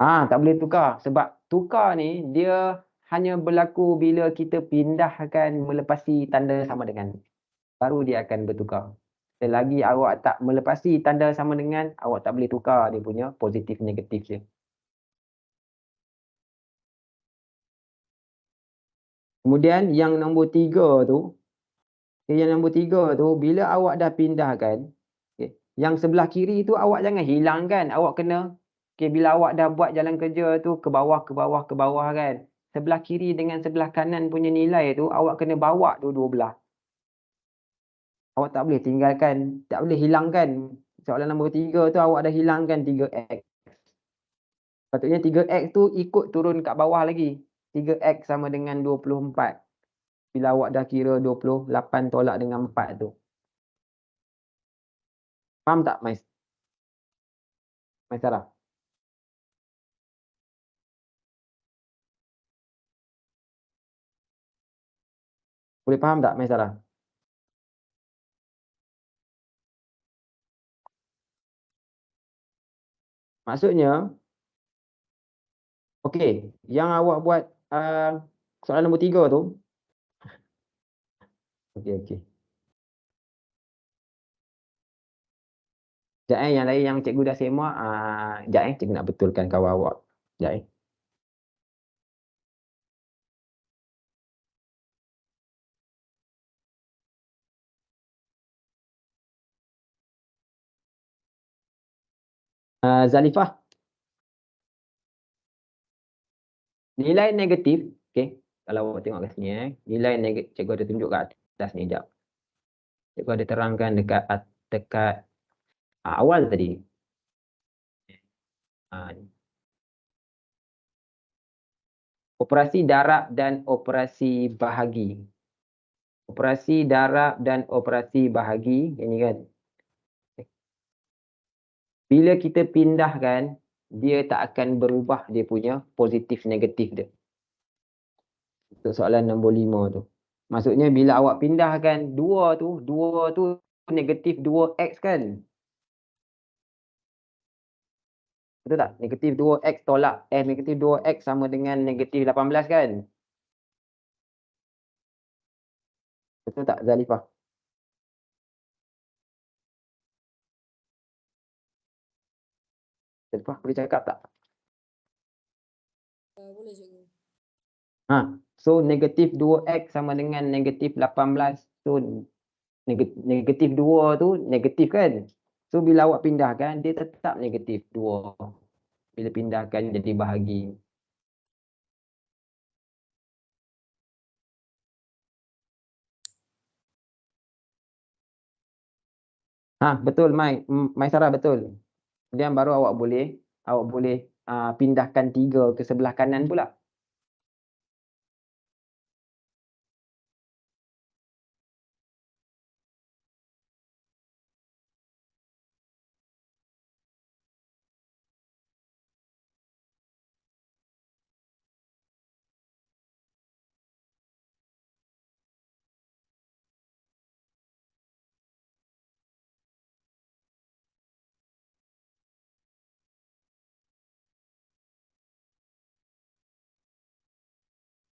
Tak boleh tukar sebab tukar ni dia hanya berlaku bila kita pindahkan melepasi tanda sama dengan. Baru dia akan bertukar. Selagi awak tak melepasi tanda sama dengan, awak tak boleh tukar dia punya positif negatif dia. Kemudian yang nombor 3 tu, bila awak dah pindahkan, yang sebelah kiri tu awak jangan hilangkan. Awak kena, bila awak dah buat jalan kerja tu ke bawah kan. Sebelah kiri dengan sebelah kanan punya nilai tu awak kena bawa dua-dua belah. Awak tak boleh tinggalkan, tak boleh hilangkan. Soalan nombor 3 tu awak dah hilangkan 3x. Patutnya 3x tu ikut turun kat bawah lagi. 3x sama dengan 24. Bila awak dah kira 28 tolak dengan 4 tu. Faham tak, Sarah? Boleh faham tak Maisarah? Maksudnya, okey, yang awak buat soalan nombor 3 tu. Okey. Sekejap yang lain yang cikgu dah semak, sekejap cikgu nak betulkan kawan awak. Sekejap Zalifah, nilai negatif, okey, kalau awak tengok kat sini nilai negatif, cikgu ada tunjuk kat atas ni sekejap. Cikgu ada terangkan dekat awal tadi. Operasi darab dan operasi bahagi. Operasi darab dan operasi bahagi, ini kan. Bila kita pindahkan, dia tak akan berubah dia punya positif negatif dia. Untuk soalan nombor 5 tu. Maksudnya bila awak pindahkan 2 tu negatif 2x kan. Betul tak? Negatif 2x tolak negatif 2x sama dengan negatif 18 kan? Betul tak Zalifah? Zalifah boleh cakap tak? Boleh cikgu. So negatif 2x sama dengan negatif 18. So negatif 2 tu negatif kan? So bila awak pindahkan dia tetap negatif 2. Bila pindahkan jadi bahagi. Betul Maisarah betul. Kemudian baru awak boleh pindahkan 3 ke sebelah kanan pula.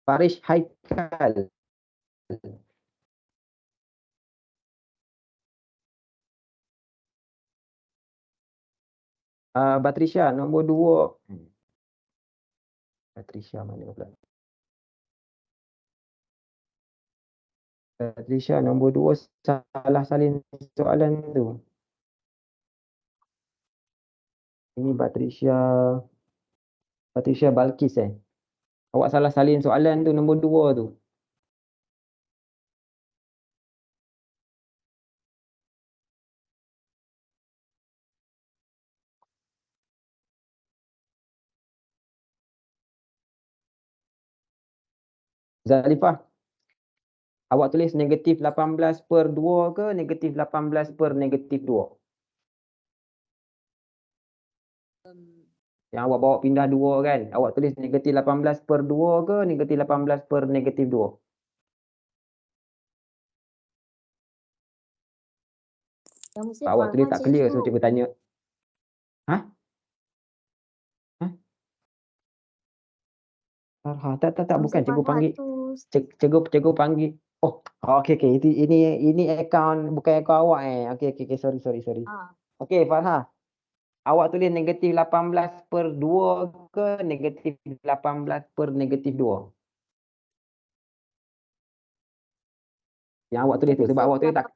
Farish Haikal. Batrisya nombor 2. Batrisya mana pula? Batrisya nombor 2 salah salin soalan tu. Ini Batrisya Balkis Awak salah salin soalan tu nombor 2 tu. Zalifah, awak tulis negatif 18/2 ke negatif 18/-2? Yang awak bawa pindah 2 kan? Awak tulis negatif 18/2 ke negatif 18/-2? Awak tulis tak clear, so cikgu tanya. Tak, bukan cikgu panggil. Cikgu panggil. Oh, okey. Ini akaun bukan akaun awak Okey, sorry. Okey, Farha. Awak tulis negatif 18/2 ke negatif 18/-2? Yang awak tulis tu sebab awak tulis tak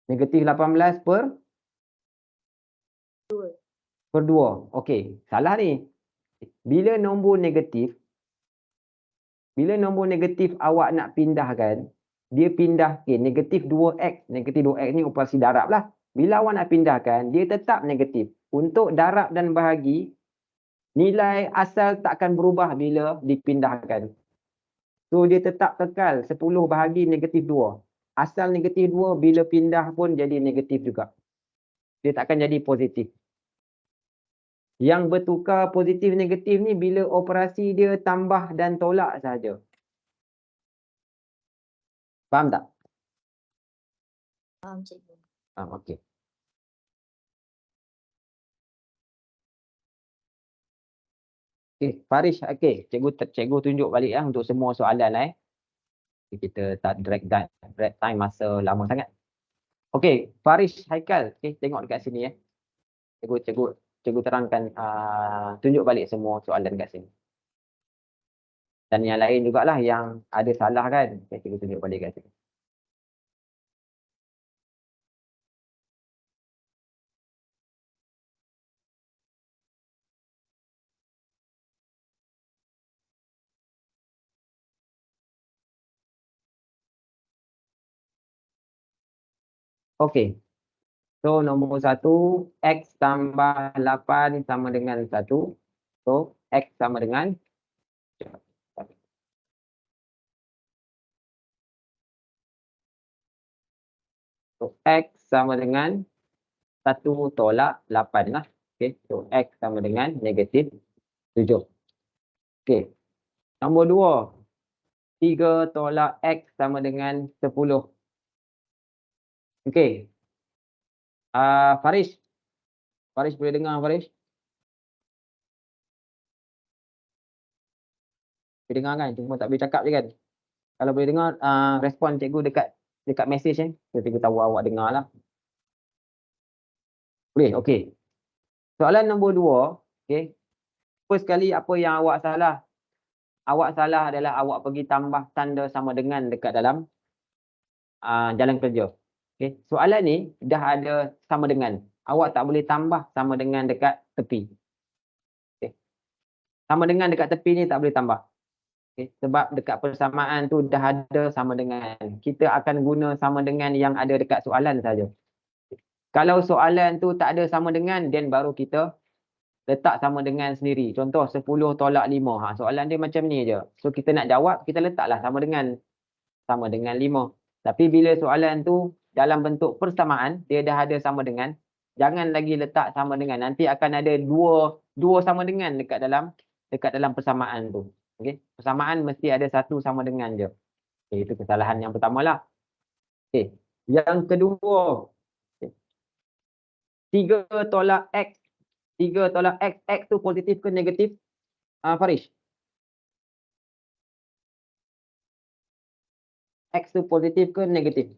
negatif 18/2. Okey, salah ni. Bila nombor negatif awak nak pindahkan, dia pindah negatif 2x. Negatif 2x ni operasi darab lah. Bila awak nak pindahkan, dia tetap negatif. Untuk darab dan bahagi, nilai asal takkan berubah bila dipindahkan. So dia tetap kekal 10 bahagi negatif 2. Asal negatif 2 bila pindah pun jadi negatif juga. Dia takkan jadi positif. Yang bertukar positif negatif ni bila operasi dia tambah dan tolak saja. Faham tak? Faham cikgu. Okey. Okey, Farish, okey. Cikgu tunjuk balik ya untuk semua soalan lah. Kita tak drag time masa lama sangat. Okey, Farish, Haikal. Okey, tengok dekat sini ya. Cikgu terangkan, tunjuk balik semua soalan dekat sini. Dan yang lain jugalah yang ada salah kan. Okay, cikgu tunjuk balik kat sini. Okey. So, nombor 1, X tambah 8 sama dengan 1. So, X sama dengan X sama dengan 1 tolak 8 lah. Okay. So, X sama dengan negatif 7. Okay. Nombor 2, 3 tolak X sama dengan 10. Okay. Farish. Farish boleh dengar, Farish? Boleh dengar kan? Cuma tak boleh cakap je kan? Kalau boleh dengar, respon cikgu dekat mesej kan? So, cikgu tahu awak dengar lah. Boleh? Okey. Soalan nombor 2, okey. First sekali apa yang awak salah? Awak salah adalah awak pergi tambah tanda sama dengan dekat dalam jalan kerja. Okey. Soalan ni dah ada sama dengan. Awak tak boleh tambah sama dengan dekat tepi. Okey. Sama dengan dekat tepi ni tak boleh tambah. Okay. Sebab dekat persamaan tu dah ada sama dengan. Kita akan guna sama dengan yang ada dekat soalan saja. Kalau soalan tu tak ada sama dengan, then baru kita letak sama dengan sendiri. Contoh 10 tolak 5. Soalan dia macam ni je. So kita nak jawab, kita letaklah sama dengan 5. Tapi bila soalan tu dalam bentuk persamaan, dia dah ada sama dengan, jangan lagi letak sama dengan. Nanti akan ada dua sama dengan dekat dalam persamaan tu. Okey, persamaan mesti ada satu sama dengan je. Okay, itu kesalahan yang pertamalah. Okey, yang kedua, 3 tolak X. 3 tolak X. X tu positif ke negatif? Farish. X tu positif ke negatif?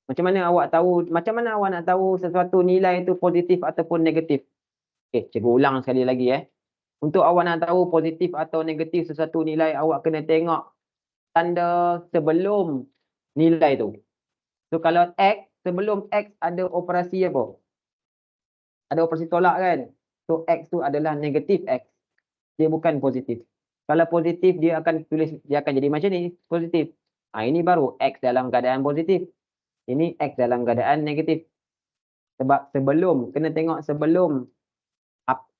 Macam mana awak nak tahu sesuatu nilai itu positif ataupun negatif? Okey, cikgu ulang sekali lagi . Untuk awak nak tahu positif atau negatif sesuatu nilai, awak kena tengok tanda sebelum nilai tu. So kalau X, sebelum X ada operasi apa? Ada operasi tolak kan? So X tu adalah negatif X. Dia bukan positif. Kalau positif dia akan jadi macam ni, positif. Ini baru X dalam keadaan positif. Ini X dalam keadaan negatif. Sebab kena tengok sebelum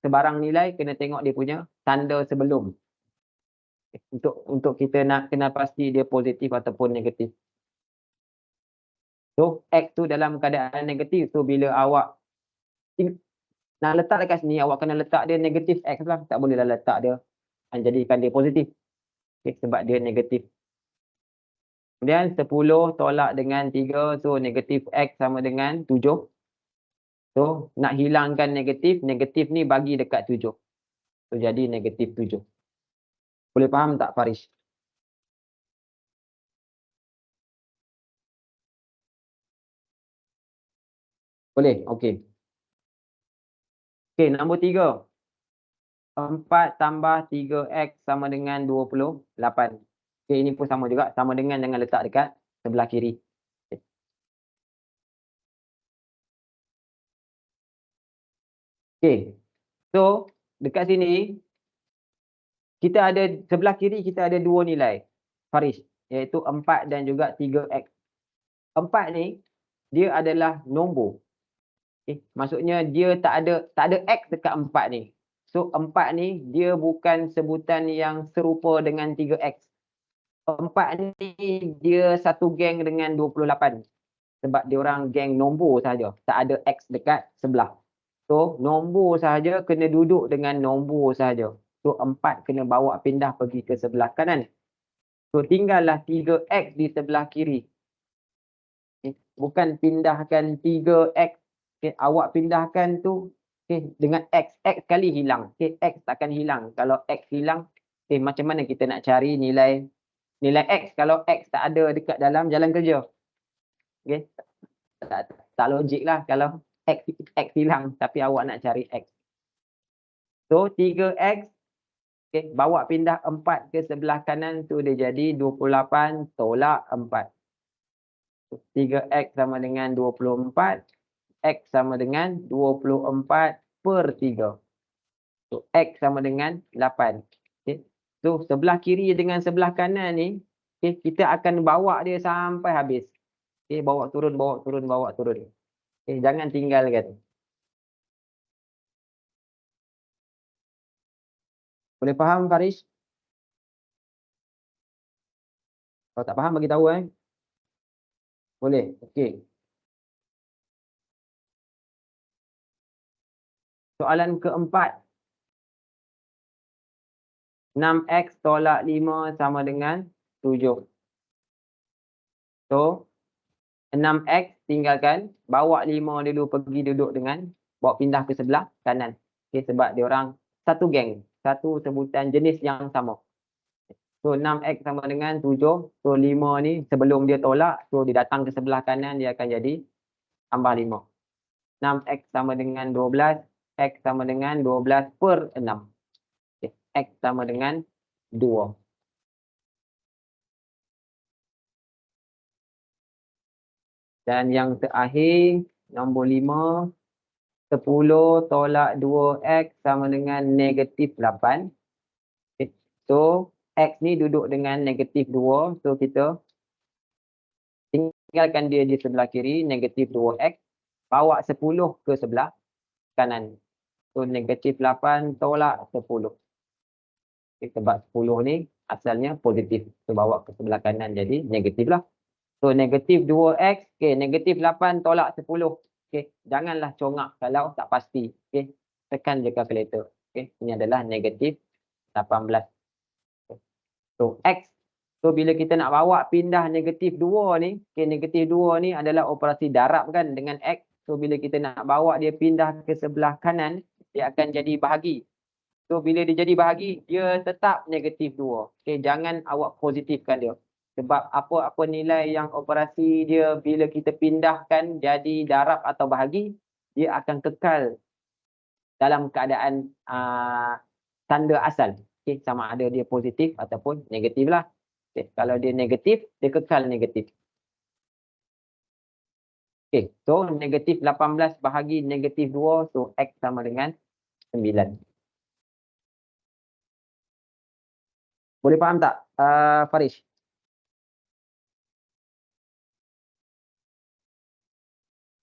sebarang nilai, kena tengok dia punya tanda sebelum. Untuk kita nak kena pasti dia positif ataupun negatif. So, X tu dalam keadaan negatif. So, bila awak nak letak dekat sini, awak kena letak dia negatif X lah. Tak bolehlah letak dia jadikan dia positif. Okay, sebab dia negatif. Kemudian 10 tolak dengan 3. So, negatif X sama dengan 7. So, nak hilangkan negatif ni bagi dekat 7. So, jadi negatif 7. Boleh faham tak, Farish? Boleh? Okey. Okey, nombor 3. 4 tambah 3X sama dengan 28. Okey, ini pun sama juga. Sama dengan, jangan letak dekat sebelah kiri. Okey. So, dekat sini, sebelah kiri kita ada 2 nilai, Farish. Iaitu 4 dan juga 3X. 4 ni, dia adalah nombor. Okay. Maksudnya, dia tak ada X dekat 4 ni. So, 4 ni, dia bukan sebutan yang serupa dengan 3X. 4 ni dia satu geng dengan 28. Sebab dia orang geng nombor saja. Tak ada X dekat sebelah. So, nombor sahaja kena duduk dengan nombor sahaja. So 4 kena bawa pindah pergi ke sebelah kanan. So tinggallah 3x di sebelah kiri. Okay. Bukan pindahkan 3x. Okay. Awak pindahkan tu dengan x. X kali hilang. X takkan hilang. Kalau x hilang, macam mana kita nak cari nilai x kalau x tak ada dekat dalam jalan kerja? Okay. Tak logik lah kalau x hilang tapi awak nak cari x. So 3x, bawa pindah 4 ke sebelah kanan tu dia jadi 28 tolak 4. 3x sama dengan 24, x sama dengan 24 per 3. So x sama dengan 8. Okay. So sebelah kiri dengan sebelah kanan ni, kita akan bawa dia sampai habis. Bawa turun, bawa turun, bawa turun. Jangan tinggalkan. Boleh faham Faris? Kalau tak faham bagi tahu Boleh. Okey. Soalan keempat. 6x tolak 5 sama dengan 7. So 6x tinggalkan, bawa 5 dulu pergi duduk dengan, bawa pindah ke sebelah kanan. Sebab dia orang satu geng, satu sebutan jenis yang sama. So 6x sama dengan 7. So 5 ni sebelum dia tolak, so dia datang ke sebelah kanan, dia akan jadi tambah 5. 6x sama dengan 12. X sama dengan 12 per 6. X sama dengan 2. Dan yang terakhir, nombor 5. 10 tolak 2x sama dengan negatif 8. So, x ni duduk dengan negatif 2. So, kita tinggalkan dia di sebelah kiri, negatif 2x. Bawa 10 ke sebelah kanan. So, negatif 8 tolak 10. Sebab 10 ni asalnya positif. So, bawa ke sebelah kanan jadi negatif lah. So, negatif 2x. Negatif 8 tolak 10. Janganlah congak kalau tak pasti. Tekan je kalkulator. Ini adalah negatif 18. So, x. So, bila kita nak bawa pindah negatif 2 ni. Negatif 2 ni adalah operasi darab kan dengan x. So, bila kita nak bawa dia pindah ke sebelah kanan, dia akan jadi bahagi. So, bila dia jadi bahagi, dia tetap negatif 2. Jangan awak positifkan dia. Sebab apa-apa nilai yang operasi dia bila kita pindahkan jadi darab atau bahagi, dia akan kekal dalam keadaan tanda asal. Sama ada dia positif ataupun negatif lah. Kalau dia negatif, dia kekal negatif. So negatif 18 bahagi negatif 2, so x sama dengan 9. Boleh faham tak, Faris?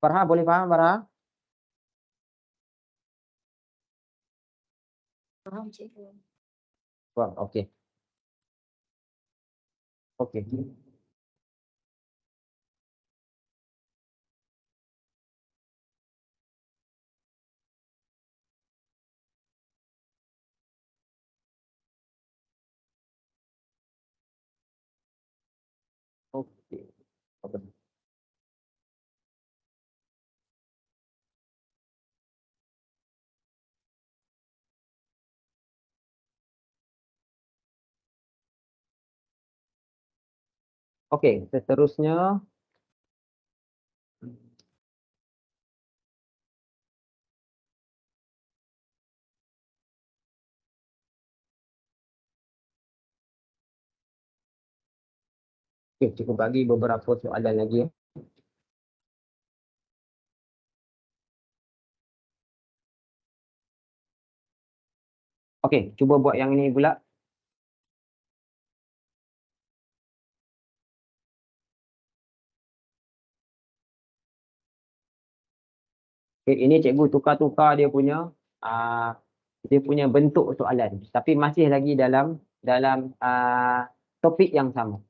Farha, boleh faham Farha? Faham cikgu. Faham, okey. Okey. Okey. Okey, seterusnya cukup bagi beberapa soalan lagi. Okey, cuba buat yang ini pula. Ini cikgu tukar-tukar dia punya bentuk soalan, tapi masih lagi dalam topik yang sama.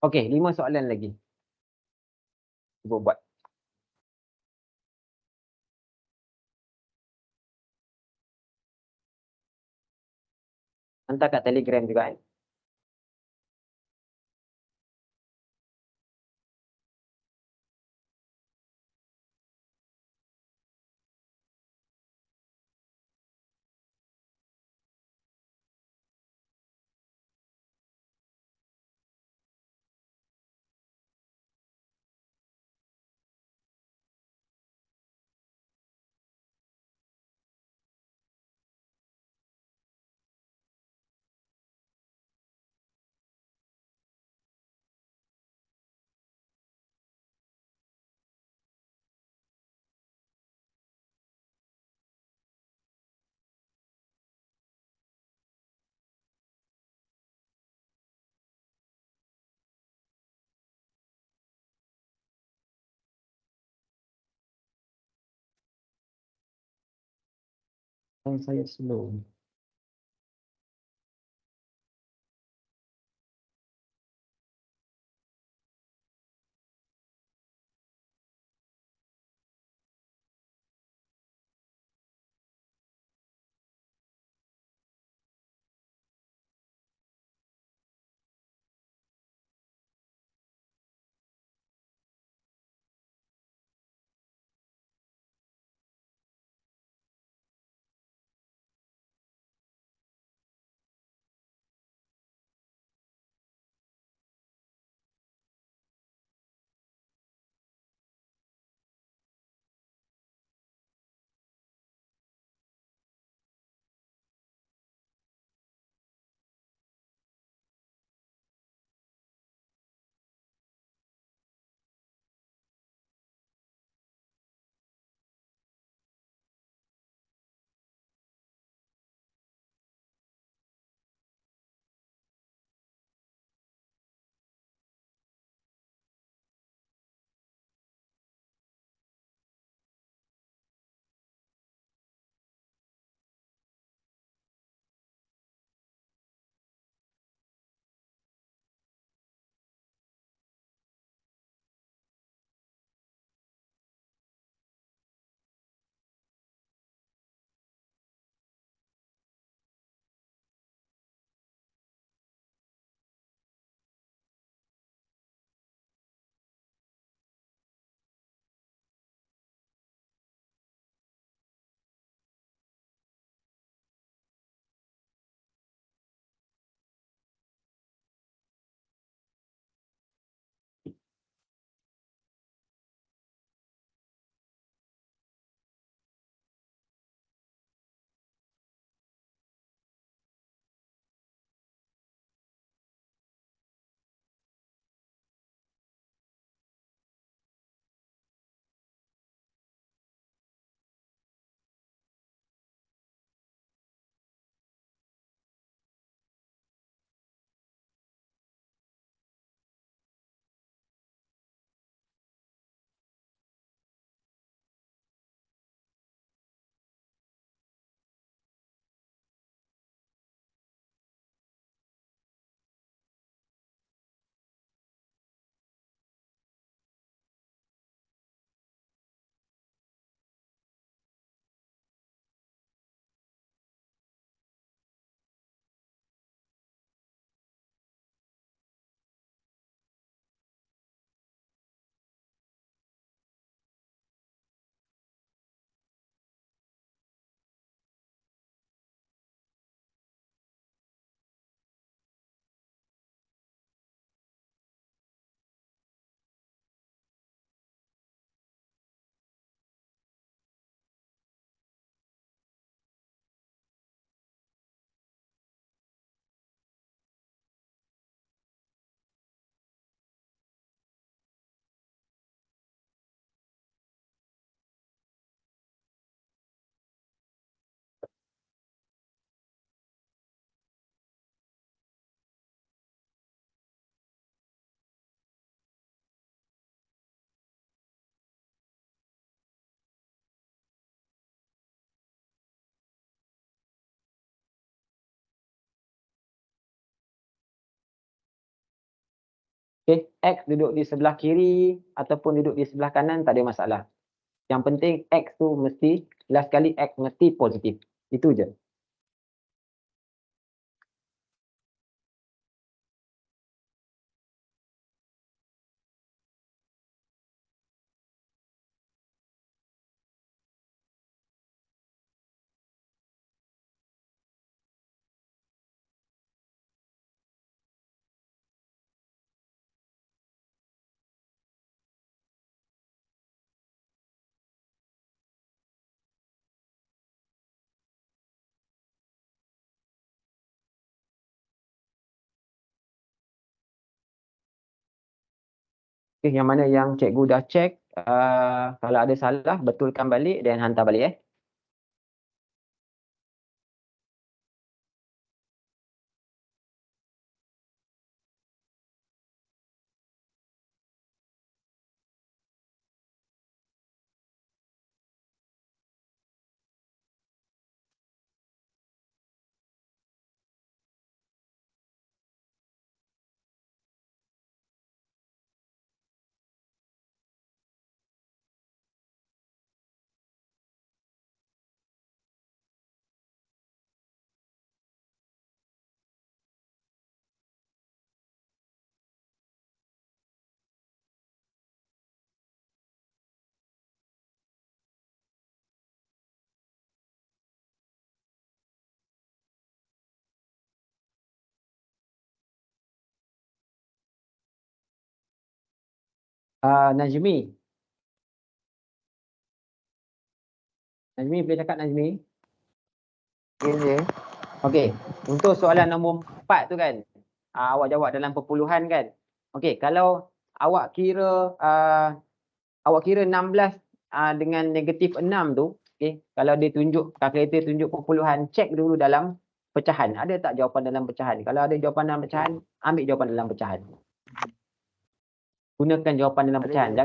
Okey, 5 soalan lagi. Cuba buat. Hantar kat Telegram juga kan. Yang saya slow. X duduk di sebelah kiri ataupun duduk di sebelah kanan tak ada masalah. Yang penting X tu mesti, last kali X mesti positif. Itu je. Okay, yang mana yang cikgu dah check, kalau ada salah betulkan balik dan hantar balik Najmi. Najmi boleh cakap Najmi? Ya. Okey, untuk soalan nombor 4 tu kan, awak jawab dalam perpuluhan kan. Okey, kalau awak kira 16 dengan negatif 6 tu, okey, kalau dia tunjuk, kalkulator tunjuk perpuluhan, cek dulu dalam pecahan. Ada tak jawapan dalam pecahan? Kalau ada jawapan dalam pecahan, ambil jawapan dalam pecahan. Gunakan jawapan dalam pecahan.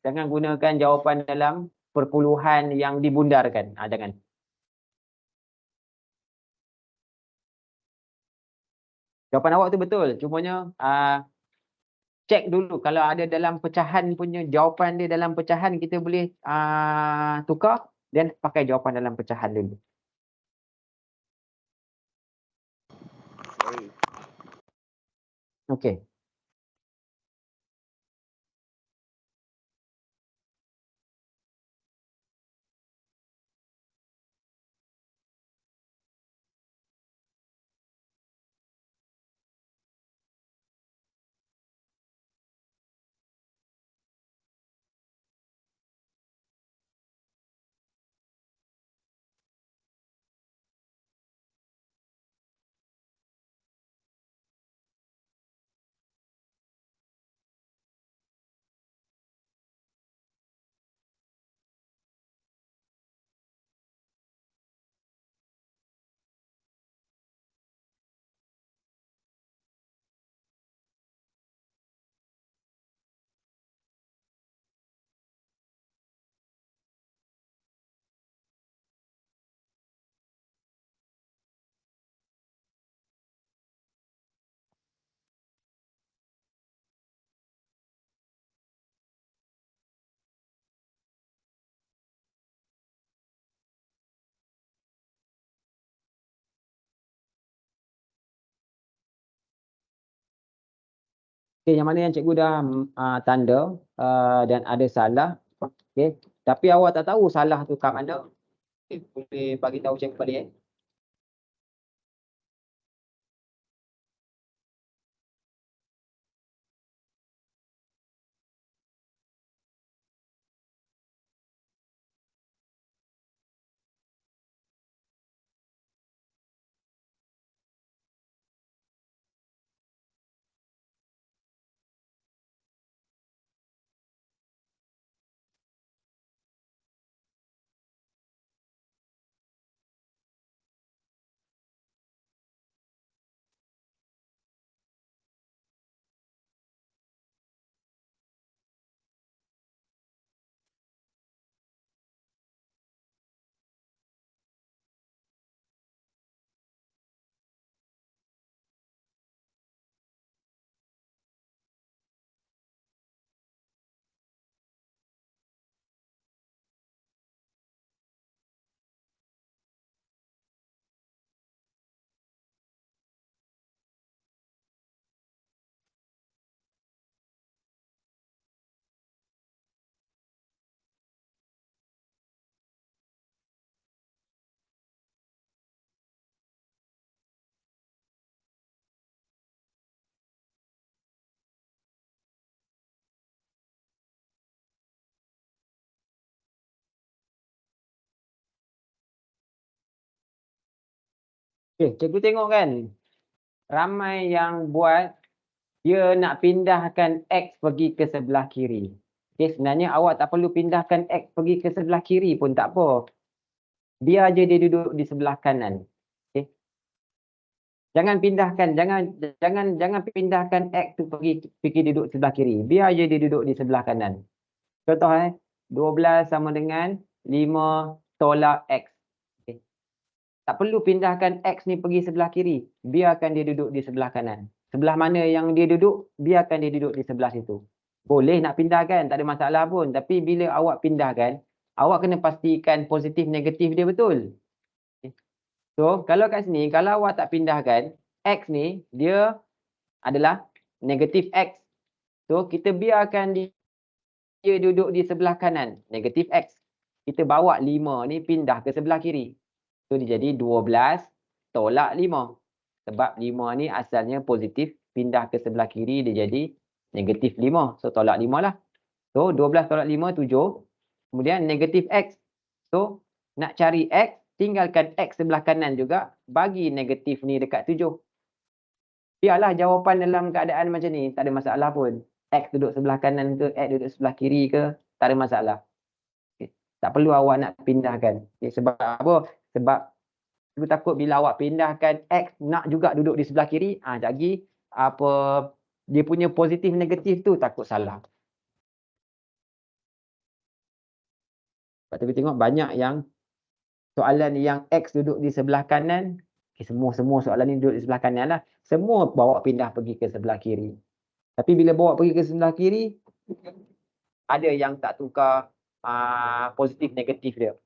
Jangan gunakan jawapan dalam perpuluhan yang dibundarkan. Jangan. Jawapan awak tu betul. Cumanya cek dulu kalau ada dalam pecahan punya jawapan dia dalam pecahan, kita boleh tukar dan pakai jawapan dalam pecahan dulu. Okey. Okey, yang mana yang cikgu dah tanda dan ada salah. Okey, tapi awak tak tahu salah tu kat mana. Okay, boleh bagi tahu cikgu balik Okey, cikgu tengok kan, ramai yang buat dia nak pindahkan X pergi ke sebelah kiri. Okey, sebenarnya awak tak perlu pindahkan X pergi ke sebelah kiri pun tak apa. Biar je dia duduk di sebelah kanan. Okey. Jangan pindahkan X tu pergi duduk sebelah kiri. Biar je dia duduk di sebelah kanan. Contoh 12 sama dengan 5 tolak X. Okey. Tak perlu pindahkan X ni pergi sebelah kiri. Biarkan dia duduk di sebelah kanan. Sebelah mana yang dia duduk, biarkan dia duduk di sebelah situ. Boleh nak pindahkan, tak ada masalah pun. Tapi bila awak pindahkan, awak kena pastikan positif negatif dia betul. Okay. So, kalau kat sini, kalau awak tak pindahkan, X ni, dia adalah negatif X. So, kita biarkan dia duduk di sebelah kanan, negatif X. Kita bawa 5 ni pindah ke sebelah kiri. So, dia jadi 12 tolak 5. Sebab 5 ni asalnya positif, pindah ke sebelah kiri dia jadi negatif 5. So, tolak 5 lah. So, 12 tolak 5, 7. Kemudian negatif X. So, nak cari X, tinggalkan X sebelah kanan juga, bagi negatif ni dekat 7. Biarlah jawapan dalam keadaan macam ni, tak ada masalah pun. X duduk sebelah kanan ke, X duduk sebelah kiri ke, tak ada masalah. Okay. Tak perlu awak nak pindahkan. Okay. Sebab apa? Sebab aku takut bila awak pindahkan X nak juga duduk di sebelah kiri, jadi apa dia punya positif negatif tu takut salah. Sebab tu kita tengok banyak yang soalan yang X duduk di sebelah kanan, semua soalan ni duduk di sebelah kanan lah. Semua bawa pindah pergi ke sebelah kiri. Tapi bila bawa pergi ke sebelah kiri, ada yang tak tukar positif negatif dia.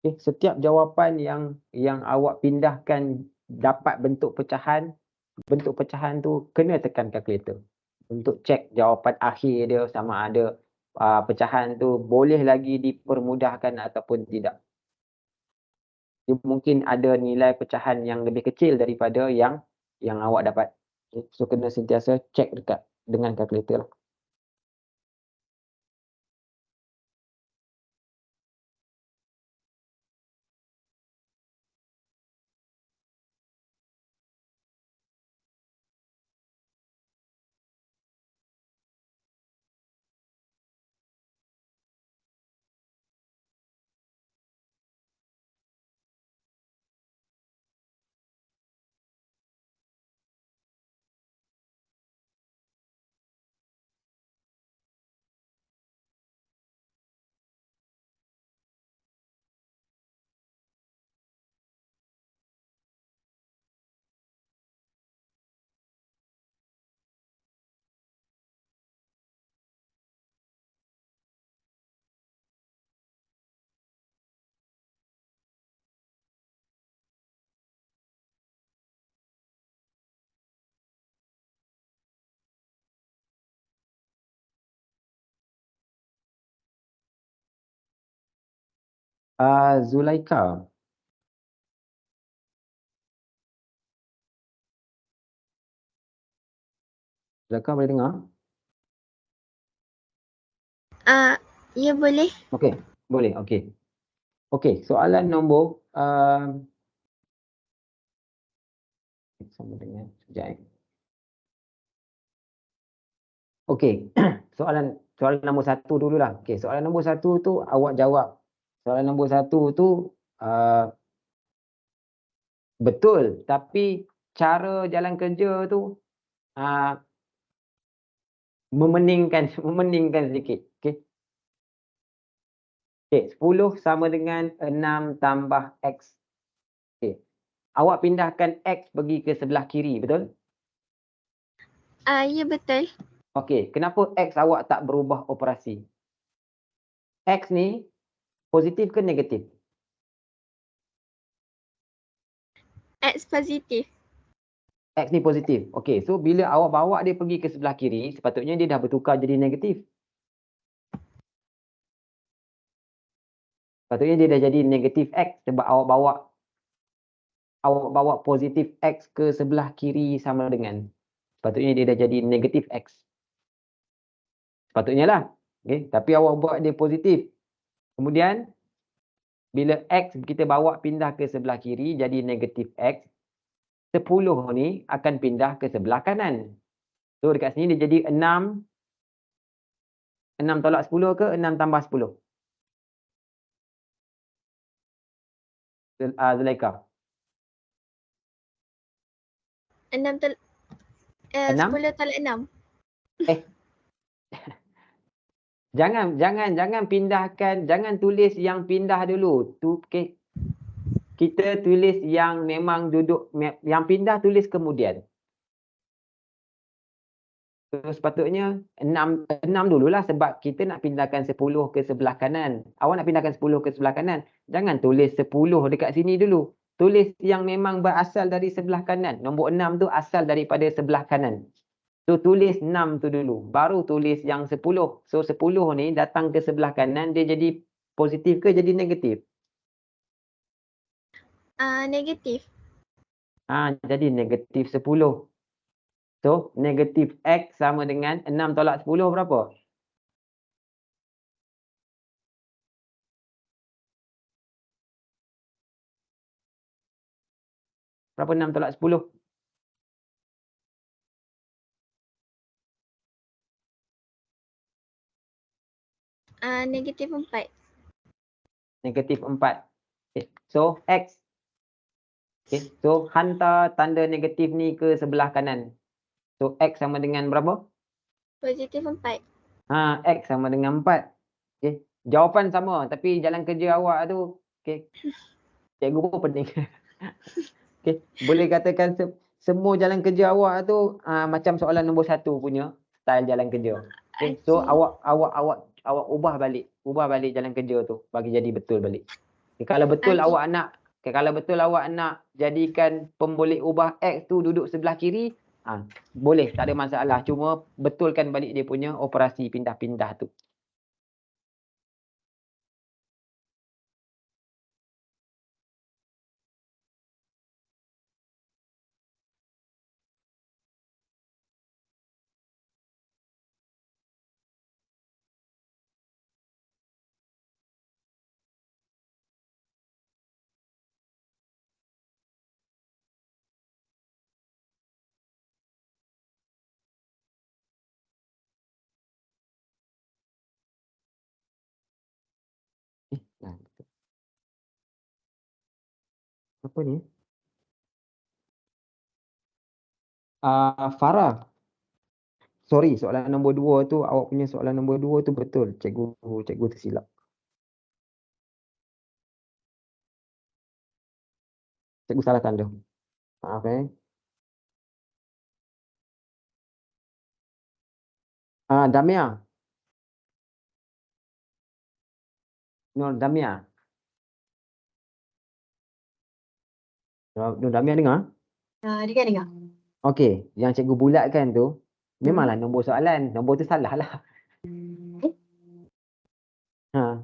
Okay, setiap jawapan yang awak pindahkan dapat bentuk pecahan tu kena tekan kalkulator untuk cek jawapan akhir dia sama ada pecahan tu boleh lagi dipermudahkan ataupun tidak. Dia mungkin ada nilai pecahan yang lebih kecil daripada yang awak dapat. Okay, so kena sentiasa cek dekat dengan kalkulator lah. Zulaika. Zulaika boleh dengar? Ya boleh. Okey, boleh. Okey. Okey, soalan nombor sama dengan sekejap. Okey, soalan nombor 1 dululah. Okey, soalan nombor 1 tu awak jawab. Soalan nombor 1 tu betul, tapi cara jalan kerja tu memeningkan sedikit. Okey. Okey, 10 sama dengan 6 tambah X. Okey. Awak pindahkan X pergi ke sebelah kiri, betul? Ya betul. Okey, kenapa X awak tak berubah operasi? X ni positif ke negatif? X positif. X ni positif. Okey, so bila awak bawa dia pergi ke sebelah kiri, sepatutnya dia dah bertukar jadi negatif. Sepatutnya dia dah jadi negatif X sebab awak bawa positif X ke sebelah kiri sama dengan. Sepatutnya dia dah jadi negatif X. Sepatutnya lah. Okey, tapi awak buat dia positif. Kemudian bila X kita bawa pindah ke sebelah kiri jadi negatif X, 10 ni akan pindah ke sebelah kanan. So dekat sini dia jadi 6 tolak 10 ke 6 tambah 10? Zulaikha. 6 6? 10 tolak 6. Jangan pindahkan, jangan tulis yang pindah dulu. Okey. Kita tulis yang memang duduk, yang pindah tulis kemudian. So sepatutnya 6 dululah sebab kita nak pindahkan 10 ke sebelah kanan. Awak nak pindahkan 10 ke sebelah kanan, jangan tulis 10 dekat sini dulu. Tulis yang memang berasal dari sebelah kanan. Nombor 6 tu asal daripada sebelah kanan. So tulis 6 tu dulu, baru tulis yang 10. So 10 ni datang ke sebelah kanan, dia jadi positif ke jadi negatif? Negatif. Jadi negatif 10. So negatif X sama dengan 6 tolak 10 berapa? Berapa 6 tolak 10? Negatif 4. Negatif 4. Okay. So X. Okay. So hantar tanda negatif ni ke sebelah kanan. So X sama dengan berapa? Positif 4. X sama dengan 4. Okay. Jawapan sama tapi jalan kerja awak tu, okay. Cikgu pun pening. Okay. Boleh katakan semua jalan kerja awak tu macam soalan nombor 1 punya style jalan kerja. Okay. So awak ubah balik jalan kerja tu bagi jadi betul balik. Okay. Kalau betul awak nak jadikan pemboleh ubah X tu duduk sebelah kiri, boleh, tak ada masalah. Cuma betulkan balik dia punya operasi pindah-pindah tu. Apa ni? Farah. Sorry, soalan nombor 2 tu, awak punya soalan nombor 2 tu betul. Cikgu tersilap. Cikgu salah tanda. Maaf Damia. Nur Damia. Nur Damia dengar? Dengar. Okey, yang cikgu bulatkan tu memanglah nombor soalan. Nombor tu salah lah.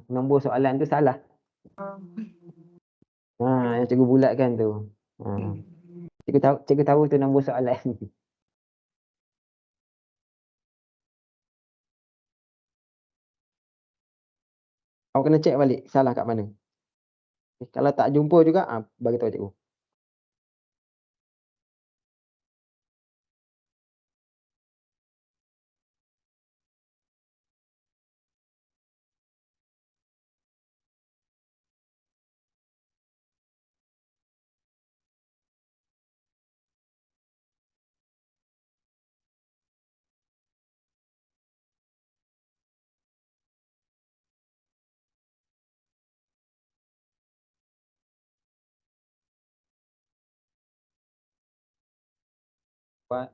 Nombor soalan tu salah. Yang cikgu bulatkan tu. Cikgu tahu tu nombor soalan. Awak kena cek balik salah kat mana. Kalau tak jumpa juga, bagi tahu cikgu.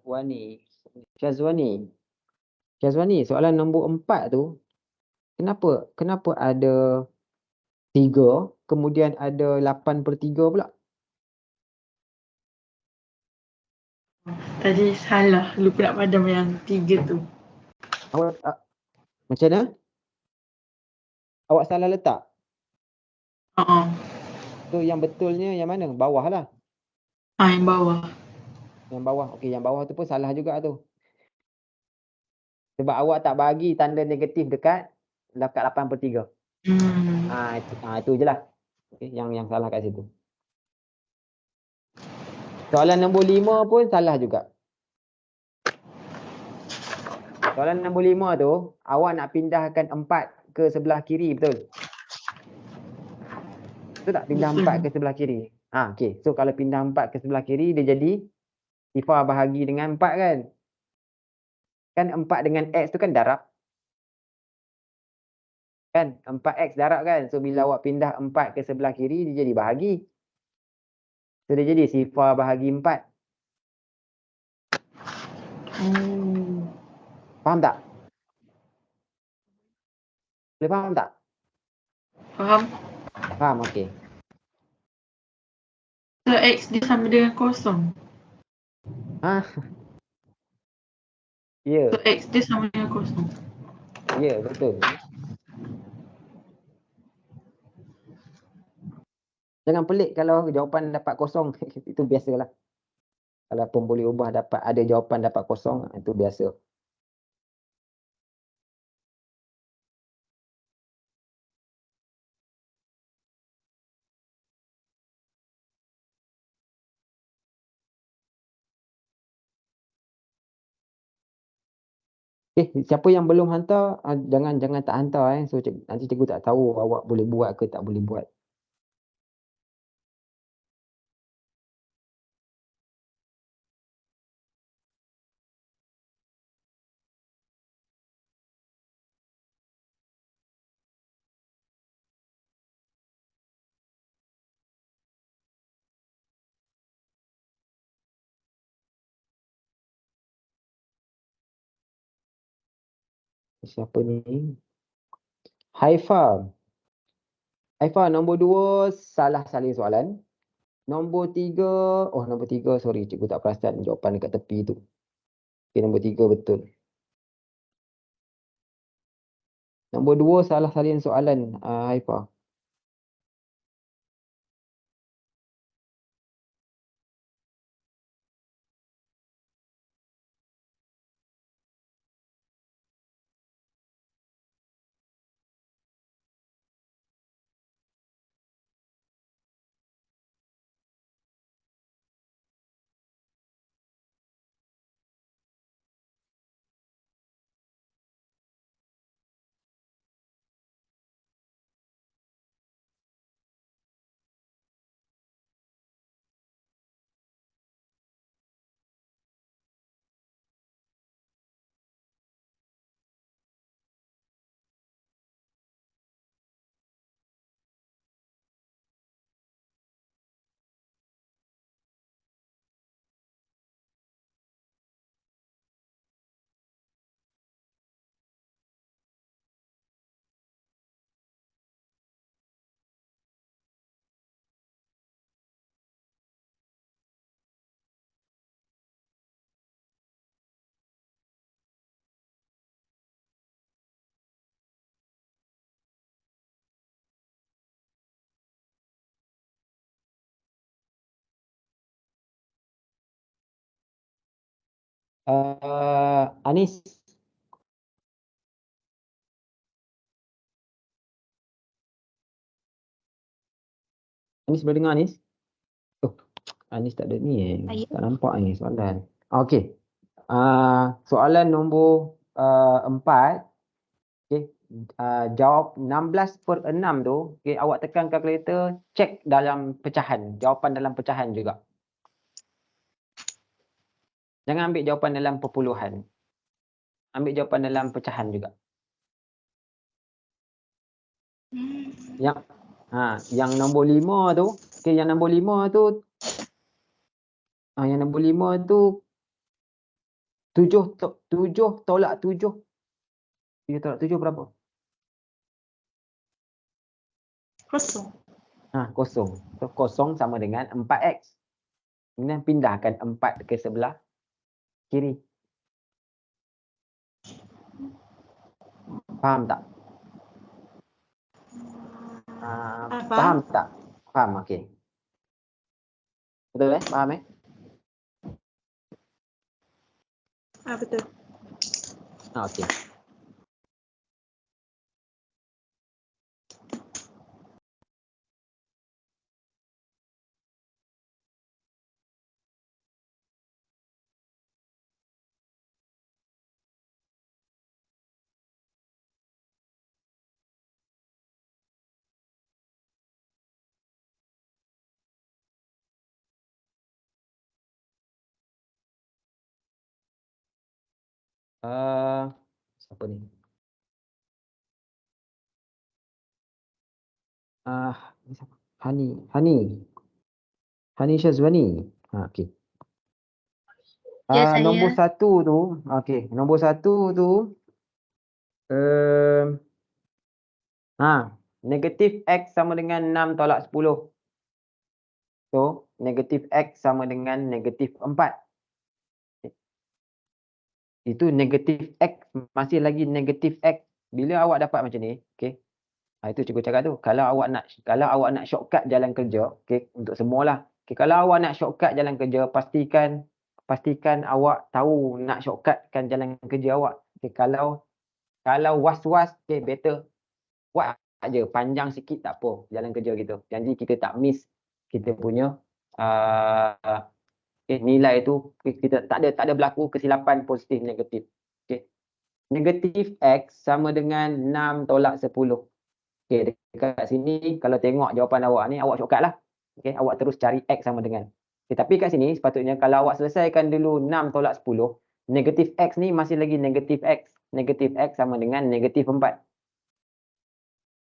Wani. Syazwani, soalan nombor 4 tu, kenapa ada 3, kemudian ada 8/3 pula? Tadi salah. Lupa nak padam yang 3 tu. Awak macam mana? Awak salah letak? So yang betulnya yang mana? Bawah lah. Yang bawah. Yang bawah. Okey, yang bawah tu pun salah juga tu. Sebab awak tak bagi tanda negatif dekat 8/3. Itu je lah. Okay, yang salah kat situ. Soalan nombor 5 pun salah juga. Soalan nombor 5 tu, awak nak pindahkan 4 ke sebelah kiri, betul? Betul tak? Pindah 4 ke sebelah kiri. Okey. So kalau pindah 4 ke sebelah kiri, dia jadi sifar bahagi dengan 4 kan? Kan 4 dengan X tu kan darab. Kan? 4X darab kan? So bila awak pindah 4 ke sebelah kiri, dia jadi bahagi. So dia jadi sifar bahagi 4. Faham tak? Boleh faham tak? Faham, okey. So X dia sama dengan kosong. Ya. So X dia sama dengan kosong. Ya, betul. Jangan pelik kalau jawapan dapat kosong. Itu biasalah. Kalau pun boleh ubah dapat ada jawapan dapat kosong, itu biasa. Siapa yang belum hantar, jangan tak hantar. So nanti cikgu tak tahu awak boleh buat ke tak boleh buat. Siapa ni? Haifa, nombor 2 salah salin soalan. Nombor 3, nombor 3 sorry, cikgu tak perasan jawapan dekat tepi tu. Okay, nombor 3 betul. Nombor 2 salah salin soalan, Haifa. Anis. Anis boleh dengar Anis? Anis tak ada ni. Tak nampak ni soalan. Okey. Soalan nombor 4. Okey. Jawab 16/6 tu. Okey, awak tekan kalkulator, cek dalam pecahan. Jawapan dalam pecahan juga. Jangan ambil jawapan dalam perpuluhan. Ambil jawapan dalam pecahan juga. Yang nombor 5 tu, okey, yang nombor 5 tu 7 tolak 7. 7 tolak 7 berapa? Kosong. Kosong. So, kosong sama dengan 4x. Kemudian pindahkan 4 ke sebelah kiri. Faham tak? Faham tak? Faham, okey. Betul Faham Betul. Okey. Siapa ni? Ni siapa? Hani Syazwani. Okey. Ya, saya. Nombor 1 tu, okey, nombor 1 tu negatif X sama dengan 6 tolak 10. So, negatif X sama dengan negatif 4. Itu negatif X, masih lagi negatif X. Bila awak dapat macam ni, okey. Itu cikgu cakap tu, kalau awak nak shortcut jalan kerja, okey, untuk semualah. Okey, kalau awak nak shortcut jalan kerja, pastikan awak tahu nak shortcutkan jalan kerja awak. Okey, kalau was-was, okey, better buat je panjang sikit tak apa jalan kerja kita. Janji kita tak miss kita punya nilai tu, kita tak ada berlaku kesilapan positif negatif. Okey. Negatif X sama dengan 6 tolak 10. Okey, dekat sini kalau tengok jawapan awak ni, awak shortcut lah. Okey, awak terus cari X sama dengan. Okay, tapi kat sini sepatutnya kalau awak selesaikan dulu 6 tolak 10, negatif X ni masih lagi negatif X. Negatif X sama dengan negatif 4.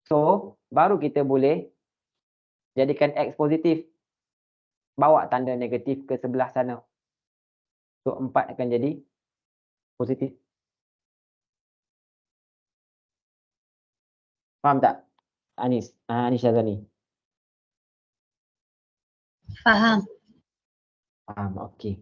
So, baru kita boleh jadikan X positif. Bawa tanda negatif ke sebelah sana. So, 4 akan jadi positif. Faham tak? Anis Syazani. Faham. Faham, okey.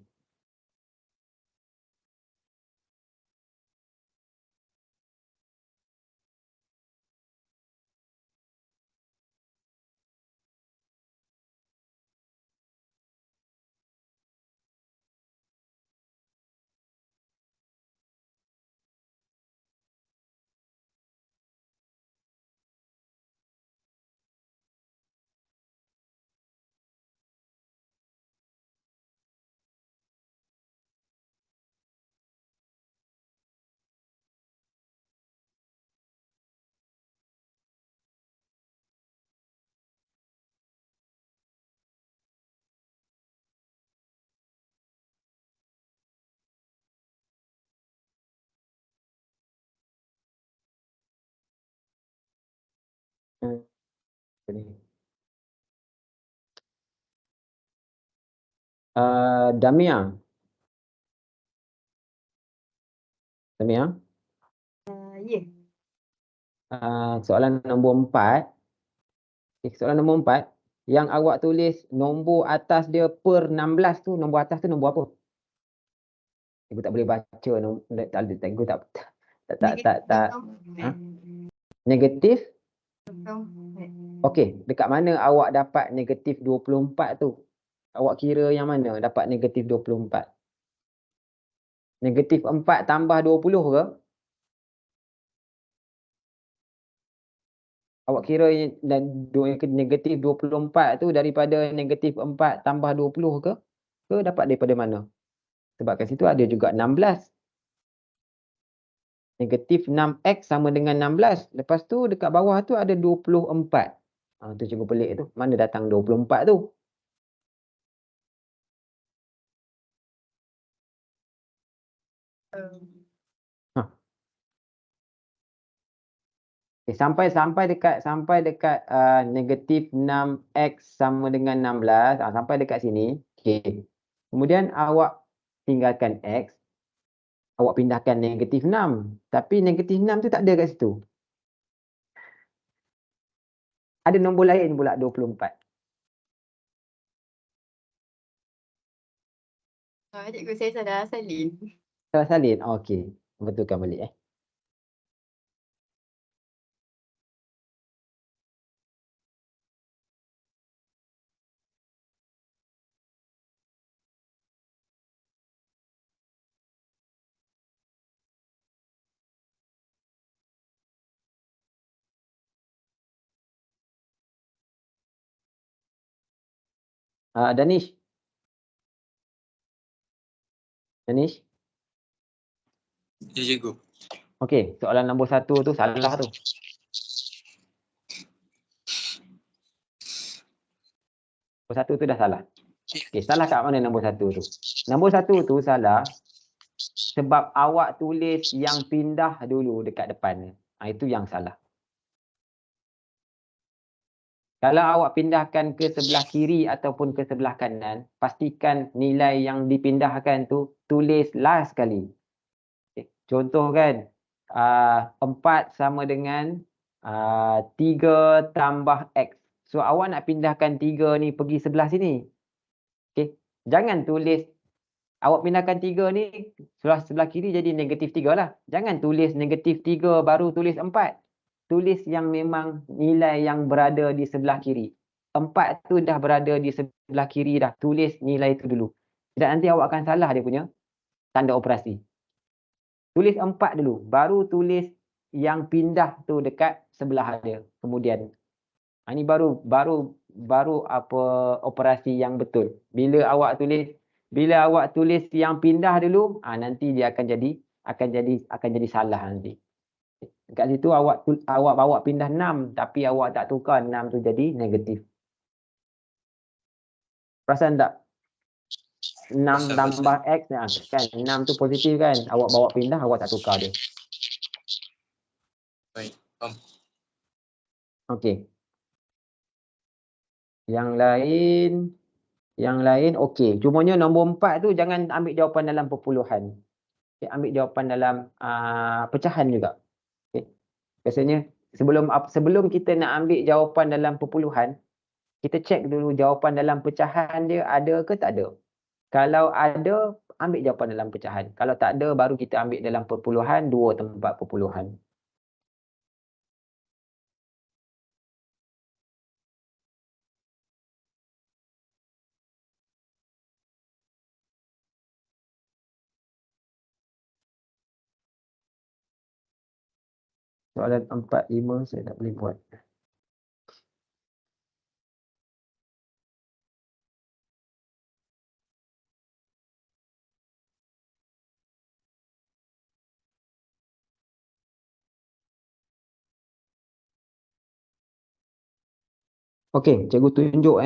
Damia. Ya. Soalan nombor 4. Soalan nombor 4, yang awak tulis nombor atas dia per 16 tu, nombor atas tu nombor apa? Cikgu tak boleh baca, cikgu tak. Negatif? Okey, dekat mana awak dapat negatif 24 tu? Awak kira yang mana dapat negatif 24? Negatif 4 tambah 20 ke? Awak kira negatif 24 tu daripada negatif 4 tambah 20 ke? Ke dapat daripada mana? Sebab kat situ ada juga 16. Negatif 6x sama dengan 16. Lepas tu dekat bawah tu ada 24. Tu cikgu pelik tu. Mana datang 24 tu? Okay, sampai dekat negatif 6x sama dengan 16. Sampai dekat sini. Okay. Kemudian awak tinggalkan x. Awak pindahkan -6. Tapi -6 tu tak ada kat situ. Ada nombor lain pula 24. Cikgu saya salah salin. Salah salin? Okey. Betulkan balik Danish. Danish. Ya, cikgu. Okey, soalan nombor 1 tu salah tu. Nombor 1 tu dah salah. Okey, salah kat mana nombor 1 tu? Nombor 1 tu salah sebab awak tulis yang pindah dulu dekat depan. Itu yang salah. Kalau awak pindahkan ke sebelah kiri ataupun ke sebelah kanan, pastikan nilai yang dipindahkan tu tulis last sekali. Okay. Contoh kan, 4 sama dengan 3 tambah X. So, awak nak pindahkan 3 ni pergi sebelah sini. Okay. Jangan tulis, awak pindahkan 3 ni, sebelah kiri jadi -3 lah. Jangan tulis -3 baru tulis 4. Tulis yang memang nilai yang berada di sebelah kiri. 4 tu dah berada di sebelah kiri dah. Tulis nilai itu dulu. Dan nanti awak akan salah dia punya tanda operasi. Tulis 4 dulu. Baru tulis yang pindah tu dekat sebelah dia. Kemudian. Ini baru apa operasi yang betul. Bila awak tulis yang pindah dulu, nanti dia akan jadi salah nanti. Dekat situ awak bawa pindah 6 tapi awak tak tukar 6 tu jadi negatif. Perasan tak? 6 tambah X kan 6 tu positif kan? Awak bawa pindah awak tak tukar dia. Baik, faham. Okey. Yang lain okey. Cumanya nombor 4 tu jangan ambil jawapan dalam perpuluhan. Okay, ambil jawapan dalam pecahan juga. Okay. Biasanya sebelum kita nak ambil jawapan dalam perpuluhan, kita cek dulu jawapan dalam pecahan dia ada ke tak ada. Kalau ada, ambil jawapan dalam pecahan. Kalau tak ada, baru kita ambil dalam perpuluhan 2 tempat perpuluhan. Soalan 4, 5 saya tak boleh buat. Okey, cikgu tunjuk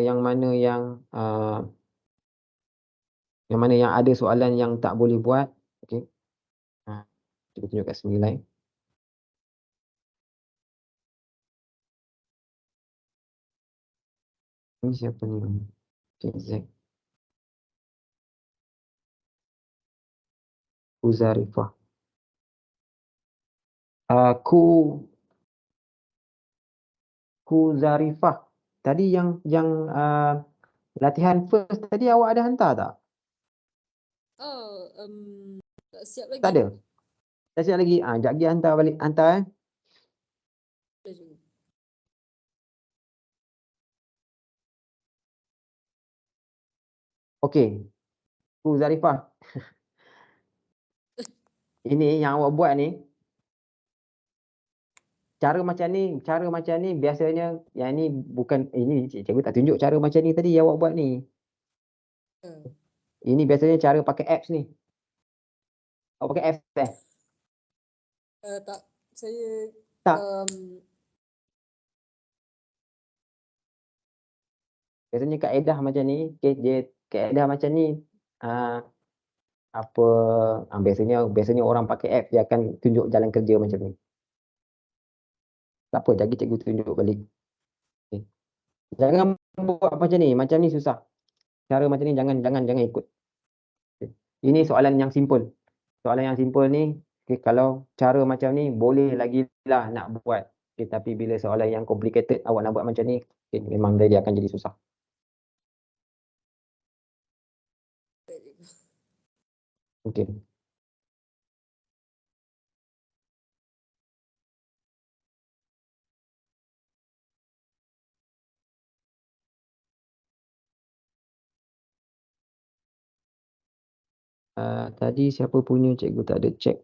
yang mana yang ada soalan yang tak boleh buat. Okey. Cikgu tunjuk kat 9. Ini siapa ni? Cik Zack. Uzarifah. Zarifah. Tadi yang latihan first tadi awak ada hantar tak? Tak siap lagi. Tak ada. Tak siap lagi. Sekejap lagi hantar balik. Hantar Dah, cikgu. Okey. Zarifah. Ini yang awak buat ni. Cara macam ni biasanya yang ni bukan ini cikgu tak tunjuk cara macam ni tadi yang awak buat ni. Ini biasanya cara pakai apps ni. Awak pakai apps Tak, saya Tak. Biasanya kaedah macam ni, kaedah macam ni biasanya orang pakai app dia akan tunjuk jalan kerja macam ni. Tak apa, lagi cikgu tunjuk balik. Okay. Jangan buat macam ni susah. Cara macam ni jangan ikut. Okay. Ini soalan yang simple. Soalan yang simple ni, okay, kalau cara macam ni boleh lagi lah nak buat. Okay, tapi bila soalan yang complicated awak nak buat macam ni, okay, memang dia akan jadi susah. Baik, cikgu. Okay. Tadi siapa punya cikgu tak ada check.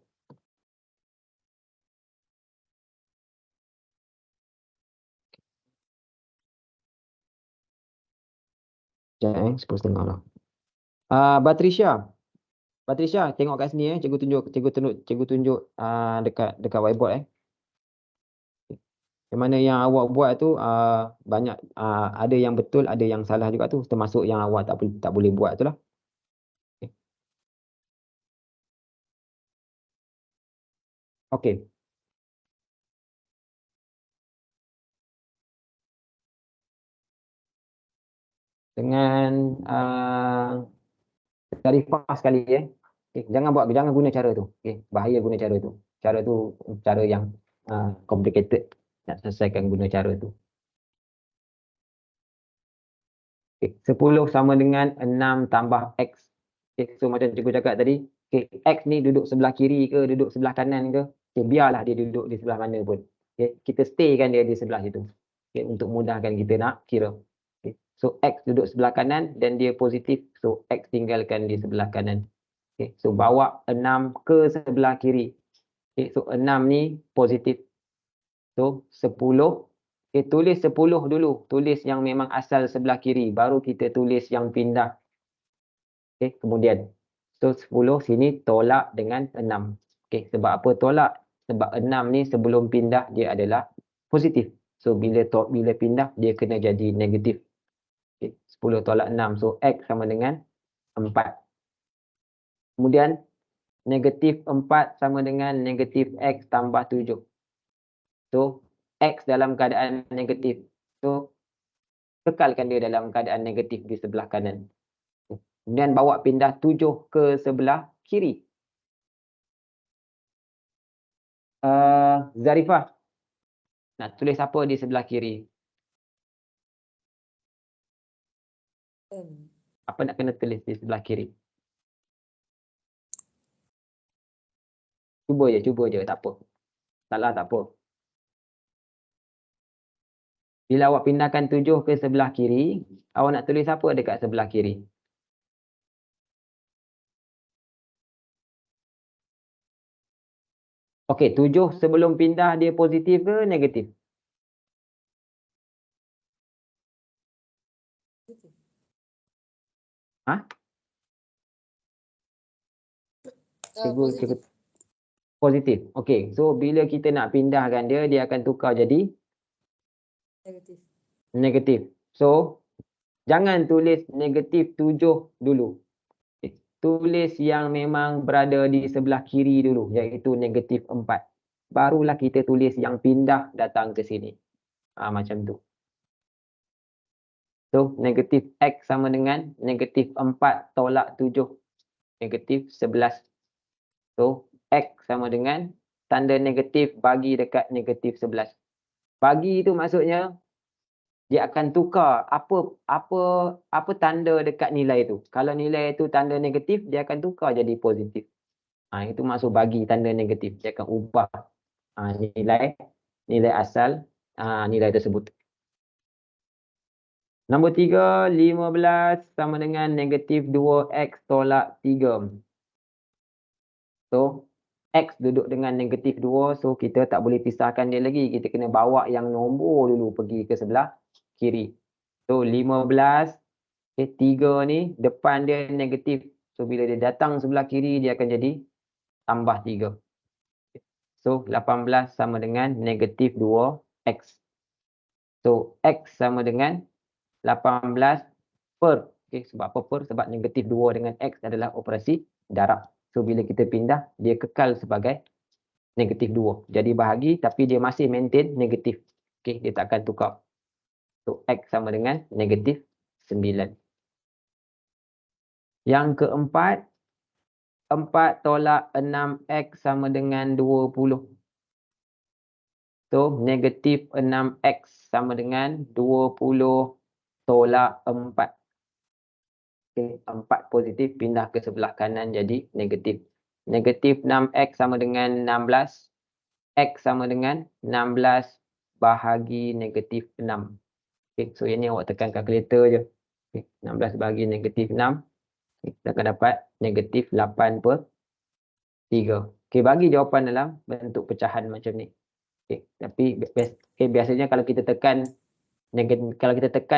Sekejap 10.30 lah. Batrisha. Batrisha, tengok kat sini cikgu tunjuk dekat whiteboard Yang mana yang awak buat tu banyak ada yang betul, ada yang salah juga tu, termasuk yang awak tak boleh buat tu lah. Okey. Dengan Zarifah sekali okay, jangan guna cara tu. Okay, bahaya guna cara tu. Cara tu cara yang complicated. Nak selesaikan guna cara tu. Okay, 10 sama dengan 6 tambah X. Okay, so macam cikgu cakap tadi, okay, X ni duduk sebelah kiri ke, duduk sebelah kanan ke, okay, biarlah dia duduk di sebelah mana pun. Okay, kita staykan dia di sebelah situ. Okay, untuk mudahkan kita nak kira. Okay, so X duduk sebelah kanan dan dia positif, so X tinggalkan di sebelah kanan. Okay, so bawa 6 ke sebelah kiri. Okay, so 6 ni positif. So 10. Okay, tulis 10 dulu. Tulis yang memang asal sebelah kiri. Baru kita tulis yang pindah. Okay, kemudian. So 10 sini tolak dengan 6. Okay, sebab apa tolak? Sebab 6 ni sebelum pindah dia adalah positif. So bila pindah dia kena jadi negatif. Okay, 10 tolak 6. So X sama dengan 4. Kemudian negatif 4 sama dengan negatif X tambah 7. So, X dalam keadaan negatif. So, kekalkan dia dalam keadaan negatif di sebelah kanan. Kemudian bawa pindah 7 ke sebelah kiri. Zarifah, nak tulis apa di sebelah kiri? M. Apa nak kena tulis di sebelah kiri? Cuba je, tak apa. Salah tak apa. Bila awak pindahkan 7 ke sebelah kiri, awak nak tulis apa dekat sebelah kiri? Okey, 7 sebelum pindah dia positif ke negatif? Betul. Ha? Positif. Positif. Okey, so bila kita nak pindahkan dia, dia akan tukar jadi Negatif. negatif. So, jangan tulis negatif 7 dulu. Okay. Tulis yang memang berada di sebelah kiri dulu, iaitu negatif 4. Barulah kita tulis yang pindah datang ke sini. Macam tu. So, negatif X sama dengan negatif 4 tolak 7. Negatif 11. So, X sama dengan tanda negatif bagi dekat negatif 11. Bagi itu maksudnya dia akan tukar apa tanda dekat nilai itu. Kalau nilai itu tanda negatif, dia akan tukar jadi positif. Itu maksud bagi tanda negatif. Dia akan ubah nilai asal nilai tersebut. Nombor 3, 15 sama dengan negatif 2X tolak 3. So, X duduk dengan negatif 2, so kita tak boleh pisahkan dia lagi. Kita kena bawa yang nombor dulu pergi ke sebelah kiri. So, 15, 3 ni depan dia negatif. So, bila dia datang sebelah kiri, dia akan jadi tambah 3. So, 18 sama dengan negatif 2X. So, X sama dengan 18 per. Okay, sebab apa per? Sebab negatif 2 dengan X adalah operasi darab. So, bila kita pindah, dia kekal sebagai negatif 2. Jadi bahagi, tapi dia masih maintain negatif. Okay, dia tak akan tukar. So, X sama dengan negatif 9. Yang keempat, 4 tolak 6x sama dengan 20. So, negatif 6x sama dengan 20 tolak 4. Okay, 4 positif pindah ke sebelah kanan jadi negatif. Negatif 6x sama dengan 16. X sama dengan 16 bahagi negatif 6. Okay, so yang ni awak tekan kalkulator je. Okay, 16 bahagi negatif 6. Kita akan dapat negatif 8/3. Okay, bagi jawapan dalam bentuk pecahan macam ni. Okay, tapi biasanya kalau kita tekan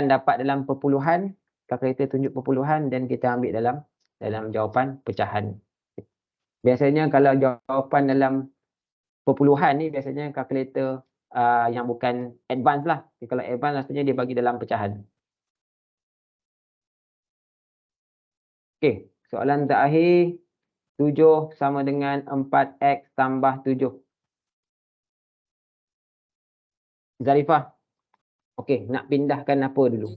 dapat dalam perpuluhan, kalkulator tunjuk perpuluhan dan kita ambil dalam jawapan pecahan. Biasanya kalau jawapan dalam perpuluhan ni biasanya kalkulator yang bukan advance lah. Okay, kalau advance maksudnya dia bagi dalam pecahan. Okey, soalan terakhir 7 sama dengan 4x tambah 7. Zarifah. Okey, nak pindahkan apa dulu?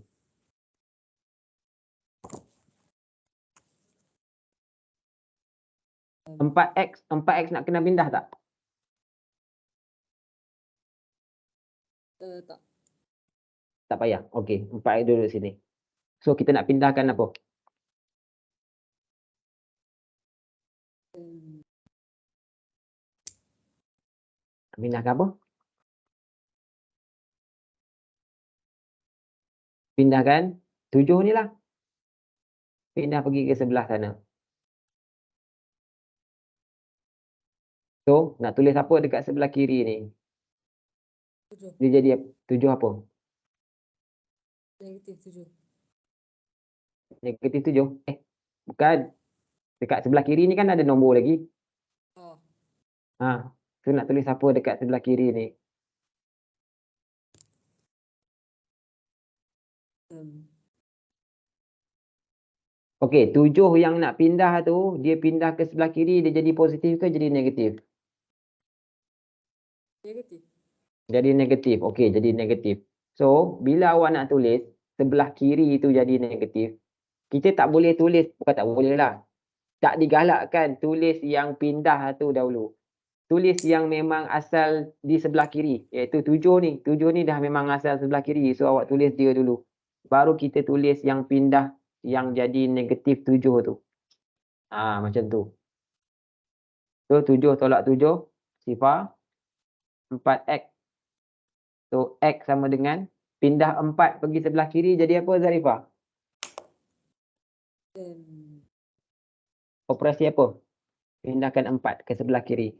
Um, 4x nak kena pindah tak? tak. Tak payah. Okey, 4x dulu sini. So kita nak pindahkan apa? Pindahkan apa? Pindahkan 7 ni lah. Pindah pergi ke sebelah sana. So, nak tulis apa dekat sebelah kiri ni? 7. Dia jadi 7 apa? Negatif 7. Negatif 7? Bukan. Dekat sebelah kiri ni kan ada nombor lagi. Oh. So nak tulis apa dekat sebelah kiri ni? Okey, 7 yang nak pindah tu, dia pindah ke sebelah kiri, dia jadi positif ke jadi negatif? Negatif. Jadi negatif. Okey, jadi negatif. So, bila awak nak tulis, sebelah kiri itu jadi negatif. Kita tak boleh tulis, bukan tak boleh lah. Tak digalakkan tulis yang pindah tu dahulu. Tulis yang memang asal di sebelah kiri, iaitu 7 ni. 7 ni dah memang asal sebelah kiri. So, awak tulis dia dulu. Baru kita tulis yang pindah yang jadi negatif 7 tu. Macam tu. So, 7 tolak 7, sifar 4x. So, x sama dengan pindah 4 pergi sebelah kiri jadi apa, Zarifah? Operasi apa? Pindahkan 4 ke sebelah kiri.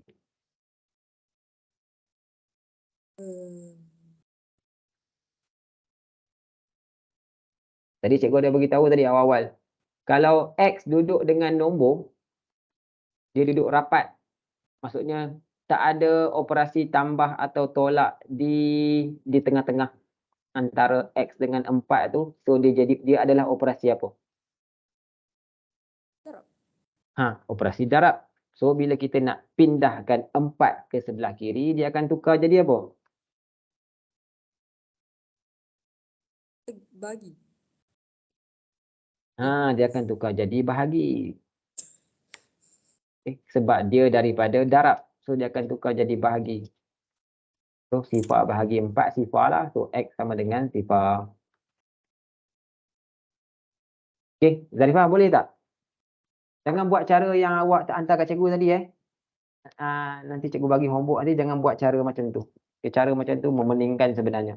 Tadi cikgu ada beritahu tadi awal-awal. Kalau X duduk dengan nombor, dia duduk rapat. Maksudnya tak ada operasi tambah atau tolak di tengah-tengah antara X dengan 4 tu. So dia adalah operasi apa? Darab. Operasi darab. So bila kita nak pindahkan 4 ke sebelah kiri, dia akan tukar jadi apa? Bagi. Dia akan tukar jadi bahagi. Sebab dia daripada darab. So dia akan tukar jadi bahagi. So sifar bahagi 4 sifar lah. So X sama dengan sifar. Okey, Zarifah boleh tak? Jangan buat cara yang awak hantar kat cikgu tadi nanti cikgu bagi homework nanti jangan buat cara macam tu. Cara macam tu memeningkan sebenarnya.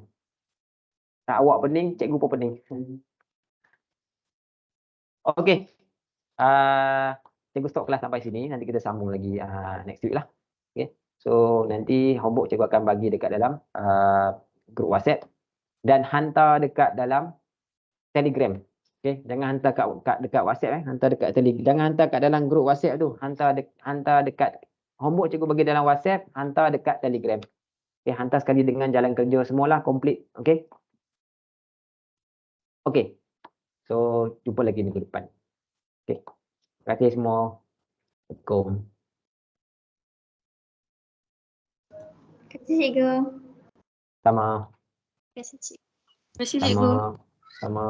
Tak awak pening, cikgu pun pening. Okey. Cikgu stop kelas sampai sini. Nanti kita sambung lagi next week lah. Okay. So nanti homework cikgu akan bagi dekat dalam grup WhatsApp dan hantar dekat dalam Telegram. Okay. Jangan hantar dekat WhatsApp hantar dekat Telegram. Jangan hantar kat dalam grup WhatsApp tu. Hantar dekat homework cikgu bagi dalam WhatsApp, hantar dekat Telegram. Okay, hantar sekali dengan jalan kerja semualah complete. Okay. Okay. So jumpa lagi minggu depan. Okay. Terima kasih semua. Assalamualaikum. Terima kasih cikgu. Sama. Terima kasih cikgu. Terima kasih cikgu. Sama.